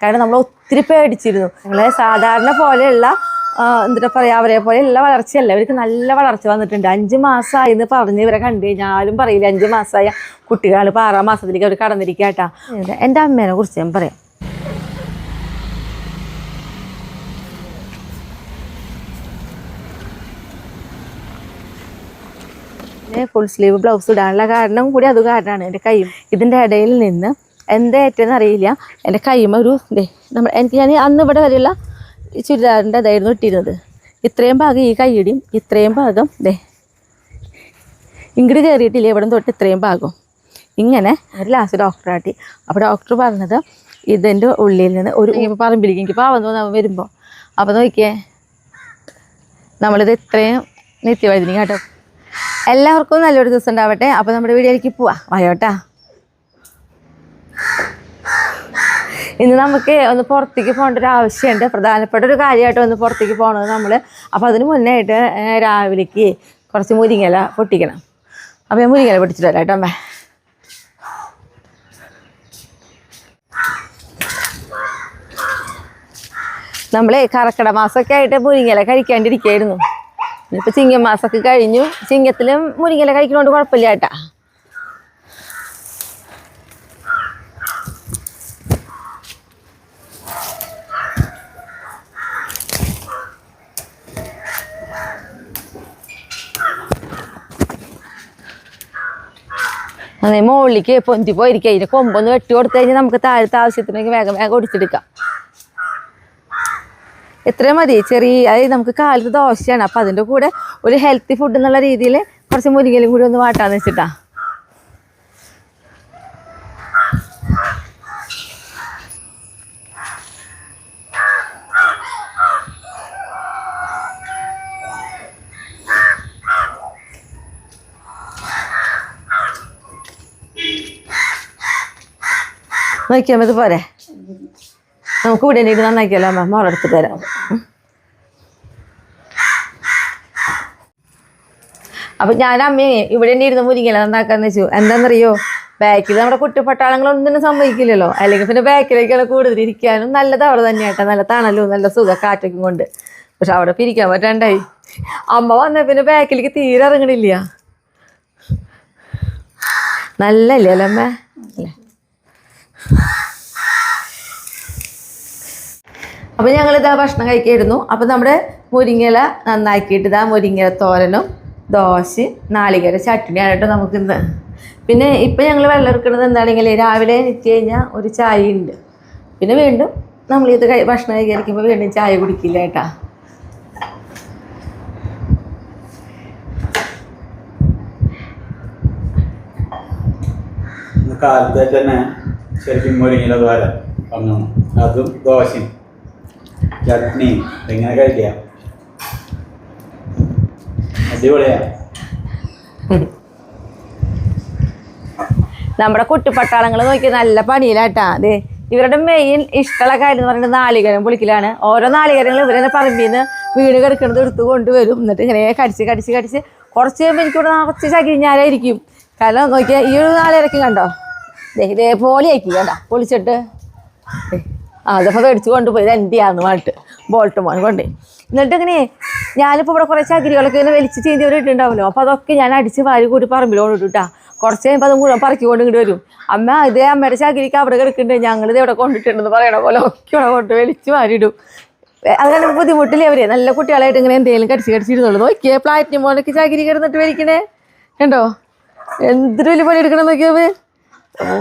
കാരണം നമ്മൾ ഒത്തിരി പേടിച്ചിരുന്നു. ഞങ്ങളെ സാധാരണ പോലെയുള്ള എന്താ പറയുക അവരെ പോലെയുള്ള വളർച്ചയല്ല, ഇവർക്ക് നല്ല വളർച്ച വന്നിട്ടുണ്ട്. 5 മാസമായി എന്ന് പറഞ്ഞ് ഇവരെ കണ്ടു കഴിഞ്ഞാലും പറയില്ല 5 മാസമായ കുട്ടികളാണ്. ഇപ്പോൾ 6-ാം മാസത്തിലേക്ക് അവർ കടന്നിരിക്കുക കേട്ടാ. എൻ്റെ അമ്മേനെ കുറിച്ച് ഞാൻ പറയാം. ഫുൾ സ്ലീവ് ബ്ലൗസ് ഇടാനുള്ള കാരണം കൂടി അത് കാരണമാണ്. എൻ്റെ കൈയും ഇതിൻ്റെ ഇടയിൽ നിന്ന് എന്താ ഏറ്റെന്ന് അറിയില്ല, എൻ്റെ കൈമ ഒരു ഞാൻ അന്ന് ഇവിടെ വരെയുള്ള ചുരിദാറിൻ്റെ ഇതായിരുന്നു ഇട്ടിരുന്നത്. ഇത്രയും ഭാഗം ഈ കൈയിടിയും, ഇത്രയും ഭാഗം ഇങ്ങോട്ട് കയറിയിട്ടില്ല, ഇവിടെ തൊട്ട് ഇത്രയും ഭാഗം ഇങ്ങനെ. ലാസ്റ്റ് ഡോക്ടറാട്ടി. അപ്പോൾ ഡോക്ടർ പറഞ്ഞത് ഇതിൻ്റെ ഉള്ളിൽ നിന്ന് ഒരു പറമ്പിലേക്ക് എനിക്ക് പാവം തോന്നാൻ വരുമ്പോൾ. അപ്പോൾ നോക്കിയേ, നമ്മളിത് ഇത്രയും നിത്യവൈദ്യുതി കേട്ടോ. എല്ലാവർക്കും നല്ലൊരു ദിവസം ഉണ്ടാവട്ടെ. അപ്പോൾ നമ്മുടെ വീഡിയോയിലേക്ക് പോവാം, വായോട്ടാ. ഇന്ന് നമുക്ക് ഒന്ന് പുറത്തേക്ക് പോകേണ്ട ഒരു ആവശ്യമുണ്ട്, പ്രധാനപ്പെട്ട ഒരു കാര്യമായിട്ട് ഒന്ന് പുറത്തേക്ക് പോകണത് നമ്മൾ. അപ്പോൾ അതിന് മുന്നേ ആയിട്ട് രാവിലേക്ക് കുറച്ച് മുരിങ്ങയില പൊട്ടിക്കണം. അപ്പോൾ ഞാൻ മുരിങ്ങയില പൊട്ടിച്ചിട്ട് വരാം കേട്ടോ അമ്മ. നമ്മൾ കർക്കിടക മാസമൊക്കെ ആയിട്ട് മുരിങ്ങയില കഴിക്കാണ്ടിരിക്കുകയായിരുന്നു. ഇപ്പോൾ ചിങ്ങം മാസമൊക്കെ കഴിഞ്ഞു. ചിങ്ങത്തിലും മുരിങ്ങയില കഴിക്കുന്നതുകൊണ്ട് കുഴപ്പമില്ല കേട്ടാ. അതെ, മുകളിലേക്ക് പൊന്തി പോയിരിക്കുക. അതിൻ്റെ കൊമ്പൊന്ന് വെട്ടി കൊടുത്തു കഴിഞ്ഞാൽ നമുക്ക് താഴത്തെ ആവശ്യത്തിനൊക്കെ വേഗം വേഗം ഒടിച്ചെടുക്കാം. ഇത്രയും മതി. അതായത് നമുക്ക് കാലത്ത് ദോശയാണ്, അപ്പം അതിൻ്റെ കൂടെ ഒരു ഹെൽത്തി ഫുഡ് എന്നുള്ള രീതിയിൽ കുറച്ച് മുരിങ്ങയിലും കൂടി ഒന്ന് വാട്ടാന്ന് വെച്ചിട്ടാ. നോക്കിയാൽ മതി പോരെ. നമുക്ക് ഇവിടെ ഇത് നന്നാക്കിയല്ലോ അമ്മ, മോളെടുത്ത് തരാം. അപ്പം ഞാൻ അമ്മയെ ഇവിടെ തന്നെ ഇരുന്ന് മുരിങ്ങയില നന്നാക്കാന്ന് വെച്ചു. എന്താണെന്നറിയോ, ബാക്കിൽ നമ്മുടെ കുട്ടിപ്പട്ടാളങ്ങളൊന്നും സംഭവിക്കില്ലല്ലോ. അല്ലെങ്കിൽ പിന്നെ ബാക്കിലേക്കാണ് കൂടുതൽ ഇരിക്കാനും നല്ലത് അവിടെ തന്നെയാട്ടോ. നല്ല തണലും നല്ല സുഖം കാറ്റൊക്കെ കൊണ്ട്. പക്ഷെ അവിടെ പിരിക്കാൻ പറ്റാണ്ടായി. അമ്മ വന്ന പിന്നെ ബാക്കിലേക്ക് തീരെ ഇറങ്ങണില്ല. നല്ലല്ലേ അല്ലേ അമ്മ? അല്ലേ. അപ്പോൾ ഞങ്ങളിതാ ഭക്ഷണം കഴിക്കായിരുന്നു. അപ്പോൾ നമ്മുടെ മുരിങ്ങയില നന്നാക്കിയിട്ട് ഇതാ മുരിങ്ങയില തോരനും ദോശയും നാളികേര ചട്നിയാണ് കേട്ടോ നമുക്കിന്ന്. പിന്നെ ഇപ്പം ഞങ്ങൾ വെള്ളം എടുക്കുന്നത് എന്താണെങ്കിൽ രാവിലെ എണീറ്റ് കഴിഞ്ഞാൽ ഒരു ചായ ഉണ്ട്. പിന്നെ വീണ്ടും നമ്മളിത് ഭക്ഷണം കഴിക്കുമ്പോൾ വീണ്ടും ചായ കുടിക്കില്ല കേട്ടാ. കാലത്തെ തന്നെ ശരിക്കും മുരിങ്ങയില തോരൻ പറഞ്ഞു, അതും ദോശയും ചട്നിയും എങ്ങനെ കഴിക്കാം, അടിപൊളിയാ. നമ്മുടെ കുട്ടിപ്പട്ടാളങ്ങൾ നോക്കി നല്ല പണിയിലാട്ടാ. അതെ, ഇവരുടെ മെയിൻ ഇഷ്ടമുള്ള കാര്യം എന്ന് പറയുന്നത് നാളികേരം പൊളിക്കലാണ്. ഓരോ നാളികേരങ്ങൾ ഇവരെ പറമ്പിൽ നിന്ന് വീട് കിടക്കുന്നത് എടുത്ത് കൊണ്ടുവരും. എന്നിട്ട് ഇങ്ങനെ കടിച്ച് കുറച്ച് കഴിയുമ്പോൾ എനിക്കിവിടെ നിറച്ച് ചകിരിഞ്ഞാലായിരിക്കും. കാരണം നോക്കിയാൽ ഈ ഒരു നാളികേരക്കും കണ്ടോ, ഇതേപോലെ ആക്കി കണ്ടോ പൊളിച്ചിട്ട്. അതപ്പോൾ മേടിച്ച് കൊണ്ടുപോയി എൻ്റെയാന്ന് പറഞ്ഞിട്ട് ബോൾട്ട് മോൻ കൊണ്ടേ. എന്നിട്ട് ഇങ്ങനെ ഞാനിപ്പോൾ ഇവിടെ കുറേ ചകിരികളൊക്കെ ഇങ്ങനെ വലിച്ച് ചീന്തി ഒരു ഇട്ടുണ്ടാവുമല്ലോ. അപ്പോൾ അതൊക്കെ ഞാൻ അടിച്ച് വാരി കൂടി പറമ്പിലോട്ട് ഇട്ടാ. കുറച്ച് കഴിയുമ്പോൾ അത് മുഴുവൻ പറക്കിക്കൊണ്ട് ഇങ്ങോട്ട് വരും. അമ്മ ഇതേ അമ്മയുടെ ചകിരിക്ക് അവിടെ കിടക്കുന്നുണ്ട്, ഞങ്ങളിത് ഇവിടെ കൊണ്ടിട്ടുണ്ടെന്ന് പറയണ പോലെ ഒക്കെ ഇവിടെ കൊണ്ട് വലിച്ച് വാരിയിടും. അങ്ങനെ ബുദ്ധിമുട്ടില്ലേ അവർ? നല്ല കുട്ടികളായിട്ട് ഇങ്ങനെ എന്തെങ്കിലും കടിച്ചിരുന്നുള്ളൂ. നോക്കിയേ പ്ലാറ്റിനും മോനൊക്കെ ചകിരി കിടന്നിട്ട് വലിക്കണേ കണ്ടോ, എന്തൊരു വലിയ പണി എടുക്കണം നോക്കിയത്.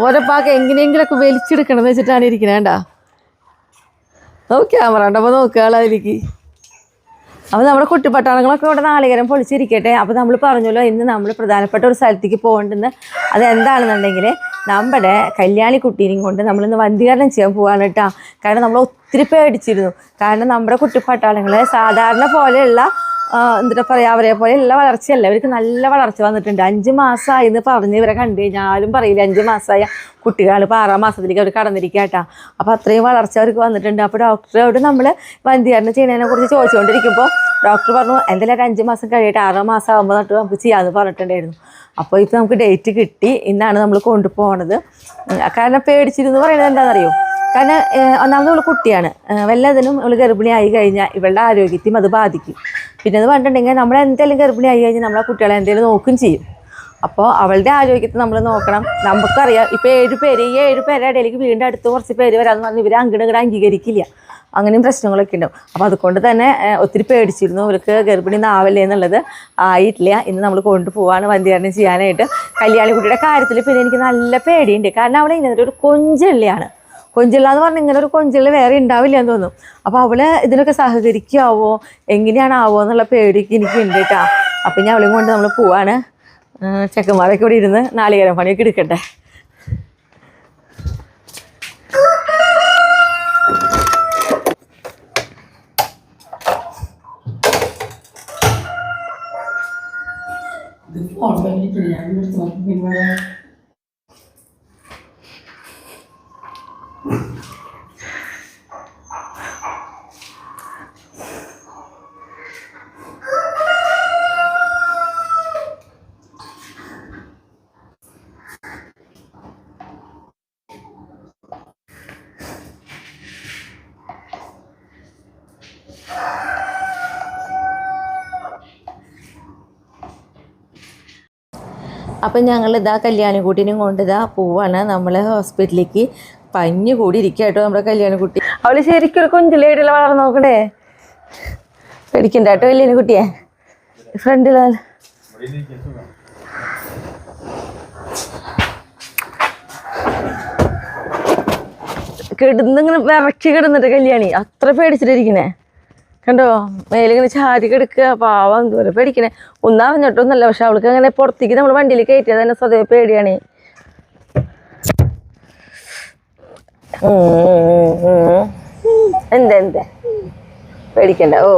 ഓരോ പാക്ക് എങ്ങനെയെങ്കിലൊക്കെ വലിച്ചെടുക്കണമെന്ന് വെച്ചിട്ടാണ് ഇരിക്കണേ കണ്ടാ. ക്യാമറ ഉണ്ടപ്പോൾ നോക്കുകയാളായിരിക്കും. അപ്പോൾ നമ്മുടെ കുട്ടിപ്പട്ടാളങ്ങളൊക്കെ ഇവിടെ നാളികേരം പൊളിച്ചിരിക്കട്ടെ. അപ്പോൾ നമ്മൾ പറഞ്ഞല്ലോ ഇന്ന് നമ്മൾ പ്രധാനപ്പെട്ട ഒരു സ്ഥലത്തേക്ക് പോകേണ്ടെന്ന്. അതെന്താണെന്നുണ്ടെങ്കിൽ നമ്മുടെ കല്യാണി കുട്ടീനെയും കൊണ്ട് നമ്മളിന്ന് വന്ധീകരണം ചെയ്യാൻ പോകാണ് കേട്ടോ. കാരണം നമ്മൾ ഒത്തിരി പേടിച്ചിരുന്നു. കാരണം നമ്മുടെ കുട്ടിപ്പട്ടാളങ്ങൾ സാധാരണ പോലെയുള്ള എന്താ പറയുക അവരെ പോലെയുള്ള വളർച്ചയല്ല, ഇവർക്ക് നല്ല വളർച്ച വന്നിട്ടുണ്ട്. 5 മാസമായി എന്ന് പറഞ്ഞ് ഇവരെ കണ്ടു കഴിഞ്ഞാലും പറയില്ല 5 മാസമായ കുട്ടികൾ. ഇപ്പോൾ 6-ാം മാസത്തിലേക്ക് അവർ കടന്നിരിക്കുക കേട്ടോ. അപ്പോൾ അത്രയും വളർച്ച അവർക്ക് വന്നിട്ടുണ്ട്. അപ്പോൾ ഡോക്ടറോട് നമ്മൾ വന്ധീകരണം ചെയ്യുന്നതിനെ കുറിച്ച് ചോദിച്ചുകൊണ്ടിരിക്കുമ്പോൾ ഡോക്ടർ പറഞ്ഞു എന്തായാലും 5 മാസം കഴിയട്ടെ, 6-ാം മാസം ആകുമ്പോൾ തൊട്ട് നമുക്ക് ചെയ്യാമെന്ന് പറഞ്ഞിട്ടുണ്ടായിരുന്നു. അപ്പോൾ ഇപ്പോൾ നമുക്ക് ഡേറ്റ് കിട്ടി, ഇന്നാണ് നമ്മൾ കൊണ്ടുപോകണത്. കാരണം പേടിച്ചിരുന്നു പറയുന്നത് എന്താണെന്നറിയോ, കാരണം ഒന്നാമത് ഇവള് കുട്ടിയാണ്, വല്ലതിനും ഇവള് ഗർഭിണിയായി കഴിഞ്ഞാൽ ഇവളുടെ ആരോഗ്യത്തെയും അത് ബാധിക്കും. പിന്നെ എന്ന് പറഞ്ഞിട്ടുണ്ടെങ്കിൽ നമ്മൾ എന്തെങ്കിലും ഗർഭിണിയായി കഴിഞ്ഞാൽ നമ്മളെ കുട്ടികളെ എന്തെങ്കിലും നോക്കും ചെയ്യും. അപ്പോൾ അവളുടെ ആരോഗ്യത്തെ നമ്മൾ നോക്കണം. നമുക്കറിയാം ഇപ്പോൾ 7 പേര്, ഈ 7 പേരുടെ ഇടയിലേക്ക് വീണ്ടും അടുത്ത് കുറച്ച് പേര് വരാമെന്ന് പറഞ്ഞാൽ ഇവർ അങ്ങോട്ട് അംഗീകരിക്കില്ല. അങ്ങനെയും പ്രശ്നങ്ങളൊക്കെ ഉണ്ടാവും. അപ്പോൾ അതുകൊണ്ട് തന്നെ ഒത്തിരി പേടിച്ചിരുന്നു ഇവർക്ക് ഗർഭിണി ആവല്ലേ എന്നുള്ളത്. ആയിട്ടില്ല. ഇന്ന് നമ്മൾ കൊണ്ടുപോവാണ് വന്ധ്യകരണം ചെയ്യാനായിട്ട്. കല്യാണിക്കുട്ടിയുടെ കാര്യത്തിൽ പിന്നെ എനിക്ക് നല്ല പേടിയുണ്ട്. കാരണം അവളെ ഇങ്ങനത്തെ ഒരു കൊഞ്ചുള്ളിയാണ്. കൊഞ്ചുള്ള എന്ന് പറഞ്ഞാൽ ഇങ്ങനെ ഒരു കൊഞ്ചുള്ള വേറെ ഉണ്ടാവില്ല എന്ന് തോന്നും. അപ്പോൾ അവള് ഇതിനൊക്കെ സഹകരിക്കാവോ എങ്ങനെയാണ് ആവോ എന്നുള്ള പേടിക്ക് എനിക്ക് ഉണ്ട് കേട്ടോ. അപ്പം ഞാൻ അവളെയും കൊണ്ട് നമ്മൾ പോവാണ്. ചെക്കന്മാരൊക്കെ ഇവിടെ ഇരുന്ന് നാളികേരം പണിയൊക്കെ എടുക്കട്ടെ. അപ്പം ഞങ്ങളിതാ കല്യാണിക്കുട്ടീനും കൊണ്ട് പോവാണ് നമ്മൾ ഹോസ്പിറ്റലിലേക്ക്. പഞ്ഞു കൂടി ഇരിക്കുക കേട്ടോ നമ്മുടെ കല്യാണിക്കുട്ടി. അവൾ ശരിക്കും ഒരു കൊഞ്ചിലേടുള്ള വളർന്ന് നോക്കണ്ടേ. പേടിക്കണ്ട കേട്ടോ കല്യാണിക്കുട്ടിയെ. ഫ്രണ്ടിൽ കിടന്നിങ്ങനെ വിറക്കി കിടന്നിട്ട് കല്യാണി അത്ര പേടിച്ചിട്ടിരിക്കണേ കണ്ടോ. മേലിങ്ങനെ ചാരി കിടക്കുക. പാവം എന്തോരം പേടിക്കണേ. ഒന്നും അറിഞ്ഞിട്ടൊന്നുമല്ല. പക്ഷെ അവൾക്ക് അങ്ങനെ പുറത്തേക്ക് നമ്മൾ വണ്ടിയിൽ കയറ്റിയത് തന്നെ സ്വതവേ പേടിയാണ്. എന്താ പേടിക്കണ്ട. ഓ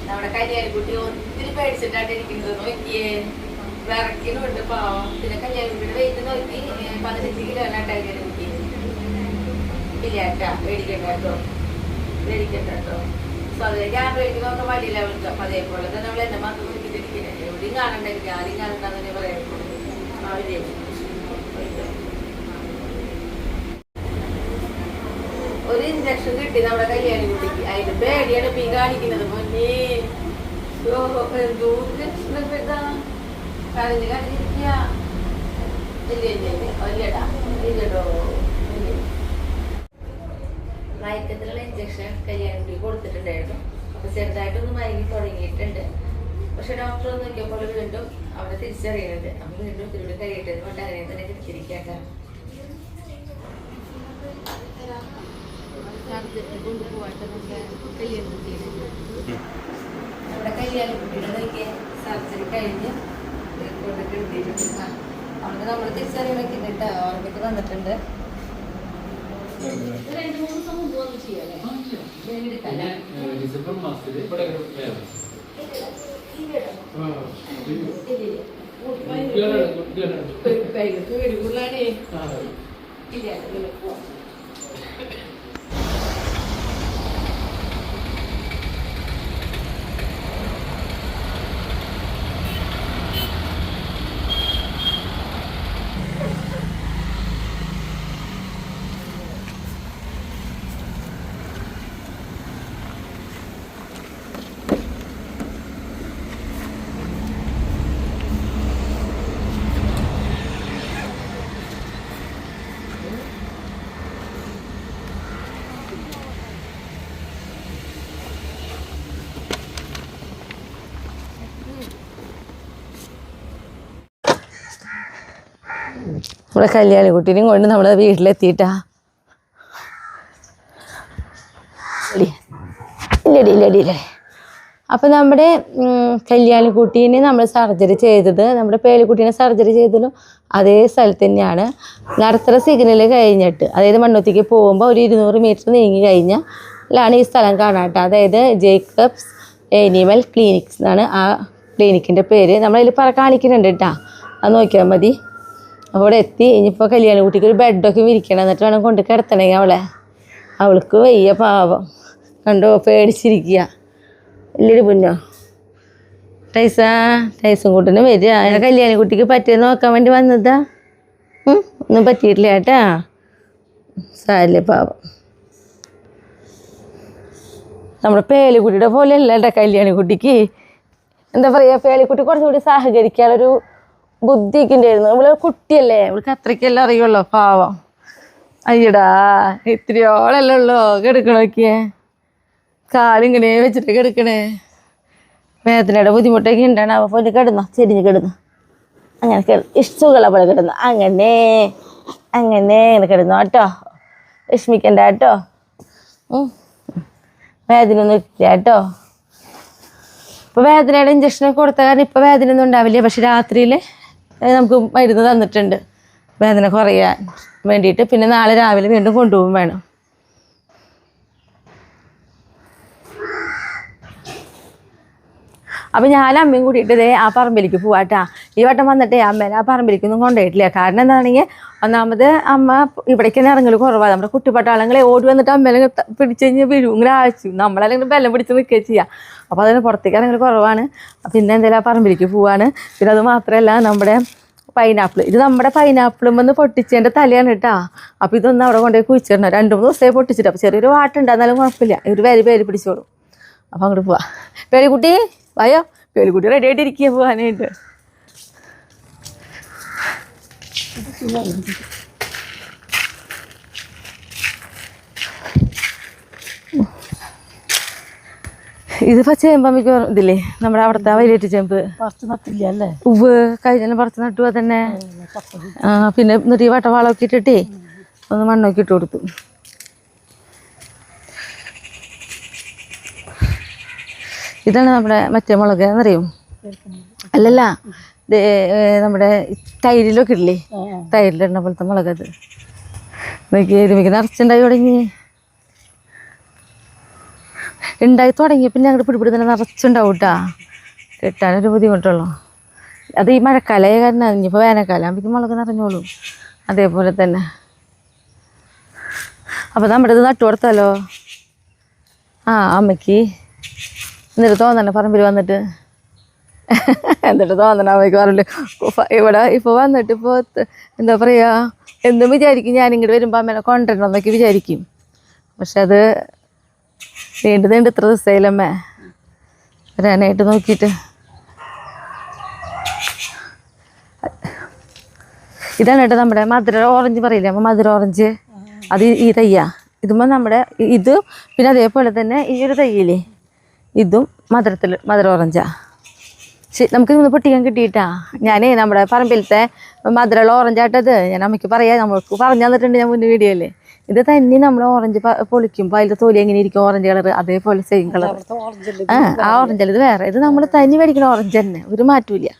നമ്മുടെ കല്യാണിക്കുട്ടി ഒത്തിരി പേടിച്ചിട്ടായിട്ടിരിക്കുന്നത്. നോക്കിയേ വിറക്കിനുണ്ട് പാവം. പിന്നെ കല്യാണിക്കുട്ടിയുടെ വെയിറ്റ് നോക്കി 15 കിലോ കല്യാണിക്കുട്ടി. ഇല്ലാട്ടാ പേടിക്കണ്ട കേട്ടോ, പേടിക്കണ്ട കേട്ടോ. സ്വതവേ ക്യാമറയ്ക്ക് നോക്കാൻ വഴിയില്ല അവൾക്ക്. അപ്പം അതേപോലെ തന്നെ നമ്മൾ എന്നെ മാത്രം നോക്കിയിട്ടിരിക്കണേ. എവിടെയും കാണണ്ടെങ്കിൽ ആരും കാണണ്ടെന്ന് പറയുള്ളൂ. ഒരു ഇഞ്ചക്ഷൻ കിട്ടി നമ്മുടെ കല്യാണിക്കുട്ടിക്ക്. അതിന്റെ പേടിയാണ് പീ കാണിക്കുന്നത്. പൊന്നേ കരഞ്ഞ് കരഞ്ഞിരിക്കുക. ഇല്ലടാ ഇല്ലടോ. മയക്കത്തിലുള്ള ഇഞ്ചക്ഷൻ കല്യാണിക്കുട്ടിക്ക് കൊടുത്തിട്ടുണ്ടായിരുന്നു. അപ്പോൾ ചെറുതായിട്ടൊന്ന് മയങ്ങി തുടങ്ങിയിട്ടുണ്ട്. പക്ഷെ ഡോക്ടർ നോക്കിയപ്പോൾ വീണ്ടും അവിടെ തിരിച്ചറിയുന്നുണ്ട്. അപ്പോൾ വീണ്ടും ഒത്തിരി കഴിയട്ടെ കൊണ്ട് അങ്ങനെ തന്നെ തിരിച്ചിരിക്കാട്ടോ. കൊണ്ടുപോകട്ടെ നമ്മുടെ കല്യാണിക്കുട്ടീനെ. നമ്മുടെ കല്യാണിക്കുട്ടിയുടെ നോക്കിയ സർജറി കഴിഞ്ഞ് കൊണ്ടിട്ട് എഴുതിയിട്ടുണ്ട്. അവിടെ നമ്മൾ തിരിച്ചറിയണൊക്കെ ഉണ്ട് കേട്ടോ. ഓർമ്മയ്ക്ക് വന്നിട്ടുണ്ട്. 2-3 ദിവസം മുമ്പ് വന്ന് ചെയ്യാല്ലേ. ഡിസംബർ മാസത്തില് നമ്മുടെ കല്യാണിക്കുട്ടീനെയും കൊണ്ട് നമ്മുടെ വീട്ടിലെത്തിയിട്ടാ. ഇല്ലടി. അപ്പം നമ്മുടെ കല്യാണിക്കുട്ടീനെ നമ്മൾ സർജറി ചെയ്തത്, നമ്മുടെ പേലിക്കുട്ടീനെ സർജറി ചെയ്തല്ലോ അതേ സ്ഥലത്ത് തന്നെയാണ്. നടത്തറ സിഗ്നൽ കഴിഞ്ഞിട്ട്, അതായത് മണ്ണുത്തിക്ക് പോകുമ്പോൾ ഒരു 200 മീറ്റർ നീങ്ങി കഴിഞ്ഞാലാണ് ഈ സ്ഥലം കാണാട്ടോ. അതായത് ജേക്കബ്സ് ആനിമൽ ക്ലിനിക്സ് എന്നാണ് ആ ക്ലിനിക്കിൻ്റെ പേര്. നമ്മളതിൽ കാണിക്കുന്നുണ്ട് കേട്ടോ, അത് നോക്കിയാൽ മതി. അവിടെ എത്തി. ഇനിയിപ്പോൾ കല്യാണിക്കുട്ടിക്ക് ഒരു ബെഡൊക്കെ വിരിക്കണം, എന്നിട്ട് വേണം കൊണ്ട് കിടത്തണമെങ്കിൽ അവൾക്ക് വയ്യ പാവം. കണ്ടോ പേടിച്ചിരിക്കുക. ഇല്ലൊരു പുന്നോ ടൈസും കൂട്ടിന് വരിക. കല്യാണിക്കുട്ടിക്ക് പറ്റിയത് നോക്കാൻ വേണ്ടി വന്നതാ. ഒന്നും പറ്റിയിട്ടില്ല ഏട്ടാ, സാരില്ല പാവം. നമ്മുടെ പേലിക്കുട്ടിയുടെ പോലെ അല്ല ഏട്ടാ കല്യാണിക്കുട്ടിക്ക്. എന്താ പറയുക, പേലിക്കുട്ടി കുറച്ചുകൂടി സഹകരിക്കാനൊരു ബുദ്ധിയൊക്കെ ഉണ്ടായിരുന്നു. ഇവള് കുട്ടിയല്ലേ, ഇവൾക്ക് അത്രയ്ക്കെല്ലാം അറിയുള്ളൂ പാവം. അയ്യടാ ഇത്തിരിയോളല്ലേ ഉള്ളൂ കിടക്കണോക്കിയേ, കാലിങ്ങനെ വെച്ചിട്ട് കിടക്കണേ. വേദനയുടെ ബുദ്ധിമുട്ടൊക്കെ ഉണ്ടാണ്. അവ പോലെ കിടന്നോ, ചെരിഞ്ഞ് കിടന്നു, അങ്ങനെ സുഖമുള്ള പോലെ കിടന്നു, അങ്ങനെ അങ്ങനെ കിടന്നു കേട്ടോ. വിഷമിക്കണ്ട കേട്ടോ, വേദന ഒന്നും ഇല്ല കേട്ടോ. ഇപ്പോൾ വേദനയുടെ ഇഞ്ചക്ഷനൊക്കെ കൊടുത്ത കാരണം ഇപ്പോൾ വേദന ഒന്നും ഉണ്ടാവില്ല. പക്ഷെ രാത്രിയിൽ നമുക്ക് മരുന്ന് തന്നിട്ടുണ്ട് വേദന കുറയാൻ വേണ്ടിയിട്ട്. പിന്നെ നാളെ രാവിലെ വീണ്ടും കൊണ്ടുപോകും വേണം. അപ്പം ഞാൻ അമ്മയും കൂടിയിട്ട് ആ പറമ്പിലേക്ക് പോവാട്ടാ. ഈ വട്ടം വന്നിട്ടേ അമ്മേനെ ആ പറമ്പിലേക്കൊന്നും കൊണ്ടുപോയിട്ടില്ല. കാരണം എന്താണെങ്കിൽ ഒന്നാമത് അമ്മ ഇവിടേക്ക് തന്നെ ഇറങ്ങൽ കുറവാണ്. നമ്മുടെ കുട്ടിപ്പട്ടാളങ്ങളെ ഓടി വന്നിട്ട് അമ്മേനെ പിടിച്ച് കഴിഞ്ഞാൽ വീഴും, ഇങ്ങനെ ആഴ്ച നമ്മളല്ലെങ്കിൽ ബലം പിടിച്ച് നിൽക്കുക ചെയ്യുക. അപ്പോൾ അതിന് പുറത്തേക്ക് ഇറങ്ങൽ കുറവാണ്. പിന്നെ എന്തെങ്കിലും ആ പറമ്പിലേക്ക് പോവാണ്. പിന്നെ അത് മാത്രമല്ല നമ്മുടെ പൈനാപ്പിൾ, ഇത് നമ്മുടെ പൈനാപ്പിളും വന്ന് പൊട്ടിച്ചതിൻ്റെ തലയാണ് കേട്ടോ. അപ്പോൾ ഇതൊന്നും അവിടെ കൊണ്ടുപോയി കുഴിച്ചിടണം. 2-3 ദിവസമായി പൊട്ടിച്ചിട്ട്. അപ്പോൾ ചെറിയൊരു വാട്ടുണ്ട്, എന്നാലും കുഴപ്പമില്ല, ഒരു പേര് പിടിച്ചോളും. അപ്പോൾ അങ്ങോട്ട് പോവാം. പേലിക്കുട്ടി വായോ, പേലിക്കുട്ടി റെഡി ആയിട്ടിരിക്കുക പോകാനായിട്ട്. ഇതിപ്പോൾ ചേമ്പമ്മയ്ക്ക് ഇതില്ലേ നമ്മുടെ അവിടുത്തെ വൈലേറ്റ് ചേമ്പ് പറിച്ച് നട്ടില്ല അല്ലേ? ഉവ് കഴിഞ്ഞാലും പറിച്ച് നട്ടു. അതന്നെ. പിന്നെ എന്നിട്ട് ഈ വട്ടവാളമൊക്കെ ഇട്ടിട്ടേ ഒന്ന് മണ്ണൊക്കെ ഇട്ട് കൊടുത്തു. ഇതാണ് നമ്മുടെ മറ്റേ മുളക് എന്നറിയും. അല്ലല്ല, നമ്മുടെ തൈരിലൊക്കെ ഇല്ലേ, തൈരിലിടുന്ന പോലത്തെ മുളകത്. നോക്കി എരുമിക്ക് നിറച്ചുണ്ടായി തുടങ്ങി. ഉണ്ടായി തുടങ്ങി പിന്നെ അങ്ങോട്ട് പിടിപിടി തന്നെ നിറച്ചുണ്ടാവും കേട്ടാ. കിട്ടാനൊരു ബുദ്ധിമുട്ടുള്ളൂ. അത് ഈ മഴക്കാലമായ കാരണം ഇനിയിപ്പോൾ വേനൽക്കാലം ആകുമ്പോഴേക്കും മുളക് നിറഞ്ഞോളൂ. അതേപോലെ തന്നെ. അപ്പോൾ നമ്മുടെ ഇത് നട്ടു കൊടുത്താലോ? അമ്മയ്ക്ക് എന്നിട്ട് തോന്നണ പറമ്പിൽ വന്നിട്ട് എന്നിട്ട് തോന്നണ അമ്മയ്ക്ക് പറഞ്ഞില്ല. ഇവിടെ ഇപ്പോൾ വന്നിട്ട് ഇപ്പോൾ എന്താ പറയുക, എന്നും വിചാരിക്കും ഞാനിങ്ങോട്ട് വരുമ്പോൾ അമ്മേനെ കൊണ്ടുവരണം എന്നൊക്കെ വിചാരിക്കും. പക്ഷെ അത് നീണ്ട് ഇത്ര ദിവസമായില്ലമ്മേ വരാനായിട്ട് നോക്കിയിട്ട്. ഇതാണ് കേട്ടോ നമ്മുടെ മധുര ഓറഞ്ച് പറയില്ലേ, അപ്പോൾ മധുര ഓറഞ്ച്. അത് ഈ തയ്യാ. ഇതുമ്പോൾ നമ്മുടെ ഇത് പിന്നെ അതേപോലെ തന്നെ ഈ ഒരു തയ്യില്ലേ, ഇതും മധുര ഓറഞ്ചാണ്. നമുക്ക് ഇന്ന് പൊട്ടിക്കാൻ കിട്ടിയിട്ടാ. ഞാനേ നമ്മുടെ പറമ്പിലത്തെ മധുരമുള്ള ഓറഞ്ചായിട്ടത് ഞാൻ അമ്മയ്ക്ക് പറയാം, നമ്മൾക്ക് പറഞ്ഞു തന്നിട്ടുണ്ട് ഞാൻ മുന്നേ വീഡിയോയിൽ. ഇത് തന്നെ നമ്മൾ ഓറഞ്ച് പൊളിക്കുമ്പോൾ അതിൻ്റെ തൊലി എങ്ങനെ ഇരിക്കും, ഓറഞ്ച് കളർ അതേപോലെ സെയിം കളർ. ആ ഓറഞ്ചല്ല, ഇത് വേറെ. ഇത് നമ്മൾ തനി മേടിക്കുന്ന ഓറഞ്ച് തന്നെ, ഒരു മാറ്റമില്ല.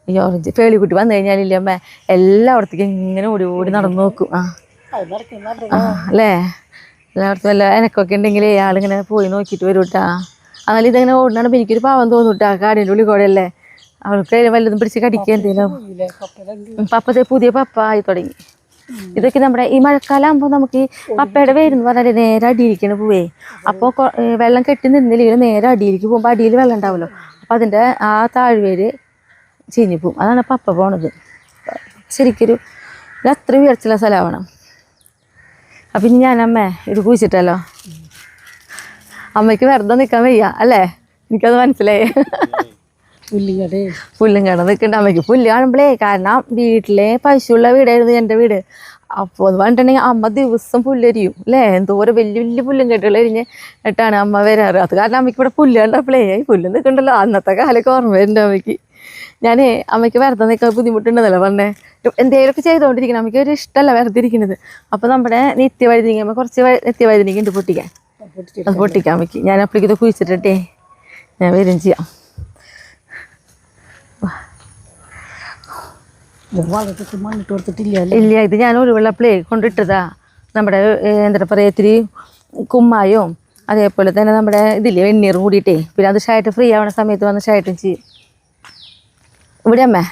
ഈ ഓറഞ്ച് പേളിക്കുട്ടി വന്നു കഴിഞ്ഞാലില്ല അമ്മ എല്ലായിടത്തേക്കും ഇങ്ങനെ ഓടി നടന്നു നോക്കും. അല്ലേ, എല്ലായിടത്തും വല്ല എനക്കൊക്കെ ഉണ്ടെങ്കിൽ ആളിങ്ങനെ പോയി നോക്കിയിട്ട് വരും കേട്ടാ. എന്നാലും ഇതെങ്ങനെ ഓടുന്നാണ് എനിക്കൊരു പാവം തോന്നൂട്ടാ. കാടിൻ്റെ ഉള്ളിൽ കൂടെ അല്ലേ, അവൾക്ക് വല്ലതും പിടിച്ച് കടിക്കുക എന്തെങ്കിലും. പപ്പത്തെ പുതിയ പപ്പ ആയി തുടങ്ങി. ഇതൊക്കെ നമ്മുടെ ഈ മഴക്കാലം ആകുമ്പോൾ നമുക്ക് ഈ പപ്പയുടെ വേരെന്ന് പറഞ്ഞാൽ നേരെ അടിയിലേക്കാണ് പോവേ. അപ്പോൾ വെള്ളം കെട്ടി നിന്നില്ലെങ്കിൽ നേരെ അടിയിലേക്ക് പോകുമ്പോൾ അടിയിൽ വെള്ളം ഉണ്ടാവുമല്ലോ, അപ്പോൾ അതിൻ്റെ ആ താഴ്വേര് ചീഞ്ഞു പോവും. അതാണ് പപ്പ പോണത്. ശരിക്കൊരു അത്ര ഉയർച്ചുള്ള സ്ഥലമാവണം. അപ്പം ഇനി ഞാനമ്മേ ഇത് കുഴിച്ചിട്ടല്ലോ, അമ്മയ്ക്ക് വെറുതെ നിൽക്കാൻ വയ്യ അല്ലേ, എനിക്കത് മനസ്സിലായി. പുല്ലും കട നിൽക്കണ്ട അമ്മയ്ക്ക് പുല്ല് കാണുമ്പോഴേ. കാരണം വീട്ടിലെ പശുള്ള വീടായിരുന്നു എൻ്റെ വീട്. അപ്പോൾ അത് പറഞ്ഞിട്ടുണ്ടെങ്കിൽ അമ്മ ദിവസം പുല്ലരിയും അല്ലേ, എന്തോരം വലിയ പുല്ലും കെട്ടുകൾ എരിഞ്ഞിട്ടാണ് അമ്മ വരാറ്. അത് കാരണം അമ്മയ്ക്ക് ഇവിടെ പുല്ല് കണ്ടപ്പോഴേ പുല്ല് നിൽക്കണ്ടല്ലോ, അന്നത്തെ കാലൊക്കെ ഓർമ്മ വരുന്നുണ്ട് അമ്മയ്ക്ക്. ഞാൻ അമ്മയ്ക്ക് വെറുതെ നിൽക്കാൻ ബുദ്ധിമുട്ടുണ്ടെന്നല്ലോ പറഞ്ഞേ. എന്തെങ്കിലുമൊക്കെ ചെയ്തുകൊണ്ടിരിക്കണം, അമ്മയ്ക്ക് ഒരു ഇഷ്ടമല്ല വെറുതെ ഇരിക്കുന്നത്. അപ്പോൾ നമ്മുടെ നിത്യവഴുതിനിങ്ങ കുറച്ച് നിത്യവഴുതിനിക്ക് ഉണ്ട് പൊട്ടിക്കാൻ, അത് പൊട്ടിക്കാൻ അമ്മയ്ക്ക്. ഞാൻ അപ്പോഴേക്ക് ഇത് കുഴിച്ചിട്ടേ ഞാൻ വരും ചെയ്യാം. ഇല്ല, ഇത് ഞാൻ ഒരു വെള്ളപ്പിളേ കൊണ്ടിട്ടതാ. നമ്മുടെ എന്താ പറയുക, ഇത്തിരി കുമ്മായും അതേപോലെ തന്നെ നമ്മുടെ ഇതില്ലേ വെണ്ണീറും കൂടിയിട്ടേ. പിന്നെ അത് ഷായിട്ട് ഫ്രീ ആവണ സമയത്ത് വന്ന് ഷായിട്ടും ചെയ്യും. ഇവിടെ അമ്മേ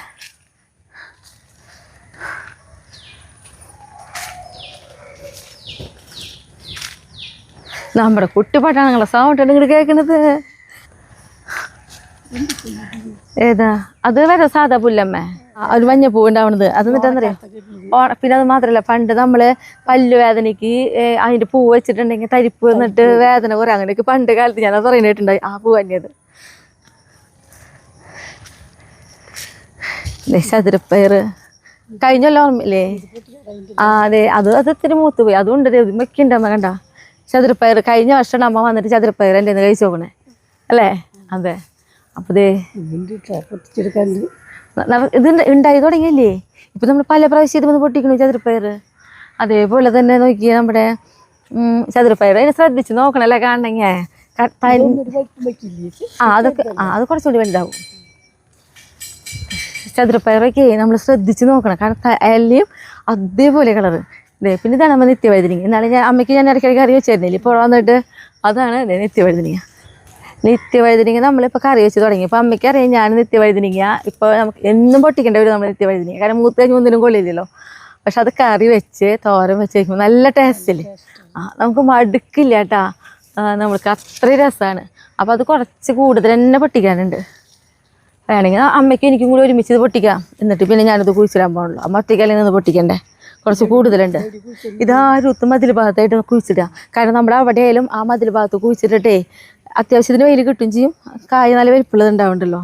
നമ്മുടെ കുട്ടിപ്പാട്ടാണ് നിങ്ങളെ സൗണ്ട് ഇങ്ങോട്ട് കേൾക്കുന്നത്. ഏതാ അത് വരെ സാധാ പുല്ലമ്മേ ഒരു മഞ്ഞപ്പൂ ഉണ്ടാവണത് അത് എന്നിട്ടെന്നറിയാം പിന്നെ അത് മാത്രല്ല പണ്ട് നമ്മള് പല്ലുവേദനയ്ക്ക് അതിന്റെ പൂ വെച്ചിട്ടുണ്ടെങ്കിൽ തരിപ്പ് വന്നിട്ട് വേദന കുറേ അങ്ങനെയൊക്കെ പണ്ട് കാലത്ത് ഞാൻ പറയുന്നിട്ടുണ്ടായി ആ പൂ തന്നെയത്. ചതുരപ്പയർ കഴിഞ്ഞല്ലോ ഓർമ്മയില്ലേ? ആ അതെ അത് ഇത്തിരി മൂത്ത് പോയി അതുകൊണ്ട് വെക്കുണ്ടമ്മ കണ്ട ചതുരപ്പയർ കഴിഞ്ഞ വർഷം അമ്മ വന്നിട്ട് ചതുരപ്പയർ എൻ്റെ കഴിച്ചു നോക്കണേ അല്ലേ? അതെ അപ്പൊ ദേ ഇത് ഉണ്ടായി തുടങ്ങിയല്ലേ ഇപ്പൊ നമ്മൾ പല പ്രാവശ്യം ഇത് വന്ന് പൊട്ടിക്കണു ചതുരപ്പയർ. അതേപോലെ തന്നെ നോക്കിയ നമ്മുടെ ചതുരപ്പയർ അതിനെ ശ്രദ്ധിച്ച് നോക്കണല്ലേ കാണണമെങ്കിൽ അതൊക്കെ അത് കുറച്ചുകൂടി വലുതാവും. ചതുരപ്പയറൊക്കെ നമ്മൾ ശ്രദ്ധിച്ച് നോക്കണം കാരണം എല്ലാം അതേപോലെ കളറ്. ഇതേ പിന്നെ ഇതാണ് നമ്മൾ നിത്യവഴുതനങ്ങ. എന്നാലും അമ്മയ്ക്ക് ഞാൻ ഇടയ്ക്കിടയ്ക്ക് കറി വെച്ചിരുന്നില്ല ഇപ്പോൾ വന്നിട്ട് അതാണ് ഇതേ നിത്യവഴുതനങ്ങ. നിത്യവഴുതനങ്ങ നമ്മളിപ്പോൾ കറി വെച്ച് തുടങ്ങി. ഇപ്പോൾ അമ്മയ്ക്ക് അറിയാം ഞാൻ നിത്യവഴുതനങ്ങ ഇപ്പോൾ നമുക്ക് എന്നും പൊട്ടിക്കേണ്ട വരും നമ്മൾ നിത്യവഴുതനങ്ങ കാരണം മൂത്ത് കഴിഞ്ഞ് ഒന്നിനും കൊള്ളില്ലല്ലോ. പക്ഷെ അത് കറി വെച്ച് തോരൻ വെച്ച് കഴിക്കുമ്പോൾ നല്ല ടേസ്റ്റല്ലേ. നമുക്ക് മടുക്കില്ല കേട്ടാ, നമ്മൾക്ക് അത്രയും രസമാണ്. അപ്പോൾ അത് കുറച്ച് കൂടുതൽ തന്നെ പൊട്ടിക്കാനുണ്ട്. വേണമെങ്കിൽ അമ്മയ്ക്ക് എനിക്കും കൂടി ഒരുമിച്ച് ഇത് പൊട്ടിക്കാം. എന്നിട്ട് പിന്നെ ഞാനത് കുഴിച്ചിടാൻ പോകണല്ലോ. അമ്മ ഒറ്റയ്ക്കല്ലെങ്കിൽ നിന്ന് പൊട്ടിക്കണ്ടേ, കുറച്ച് കൂടുതലുണ്ട്. ഇതാ രൂത്ത് മതിൽ ഭാഗത്തായിട്ട് കുഴിച്ചിടുക. കാരണം നമ്മുടെ അവിടെ ആയാലും ആ മതിൽ ഭാഗത്ത് കുഴിച്ചിട്ടിട്ടേ അത്യാവശ്യത്തിന് വെയിൽ കിട്ടും ചെയ്യും. കായ നല്ല വലിപ്പുള്ളത് ഉണ്ടാവുണ്ടല്ലോ.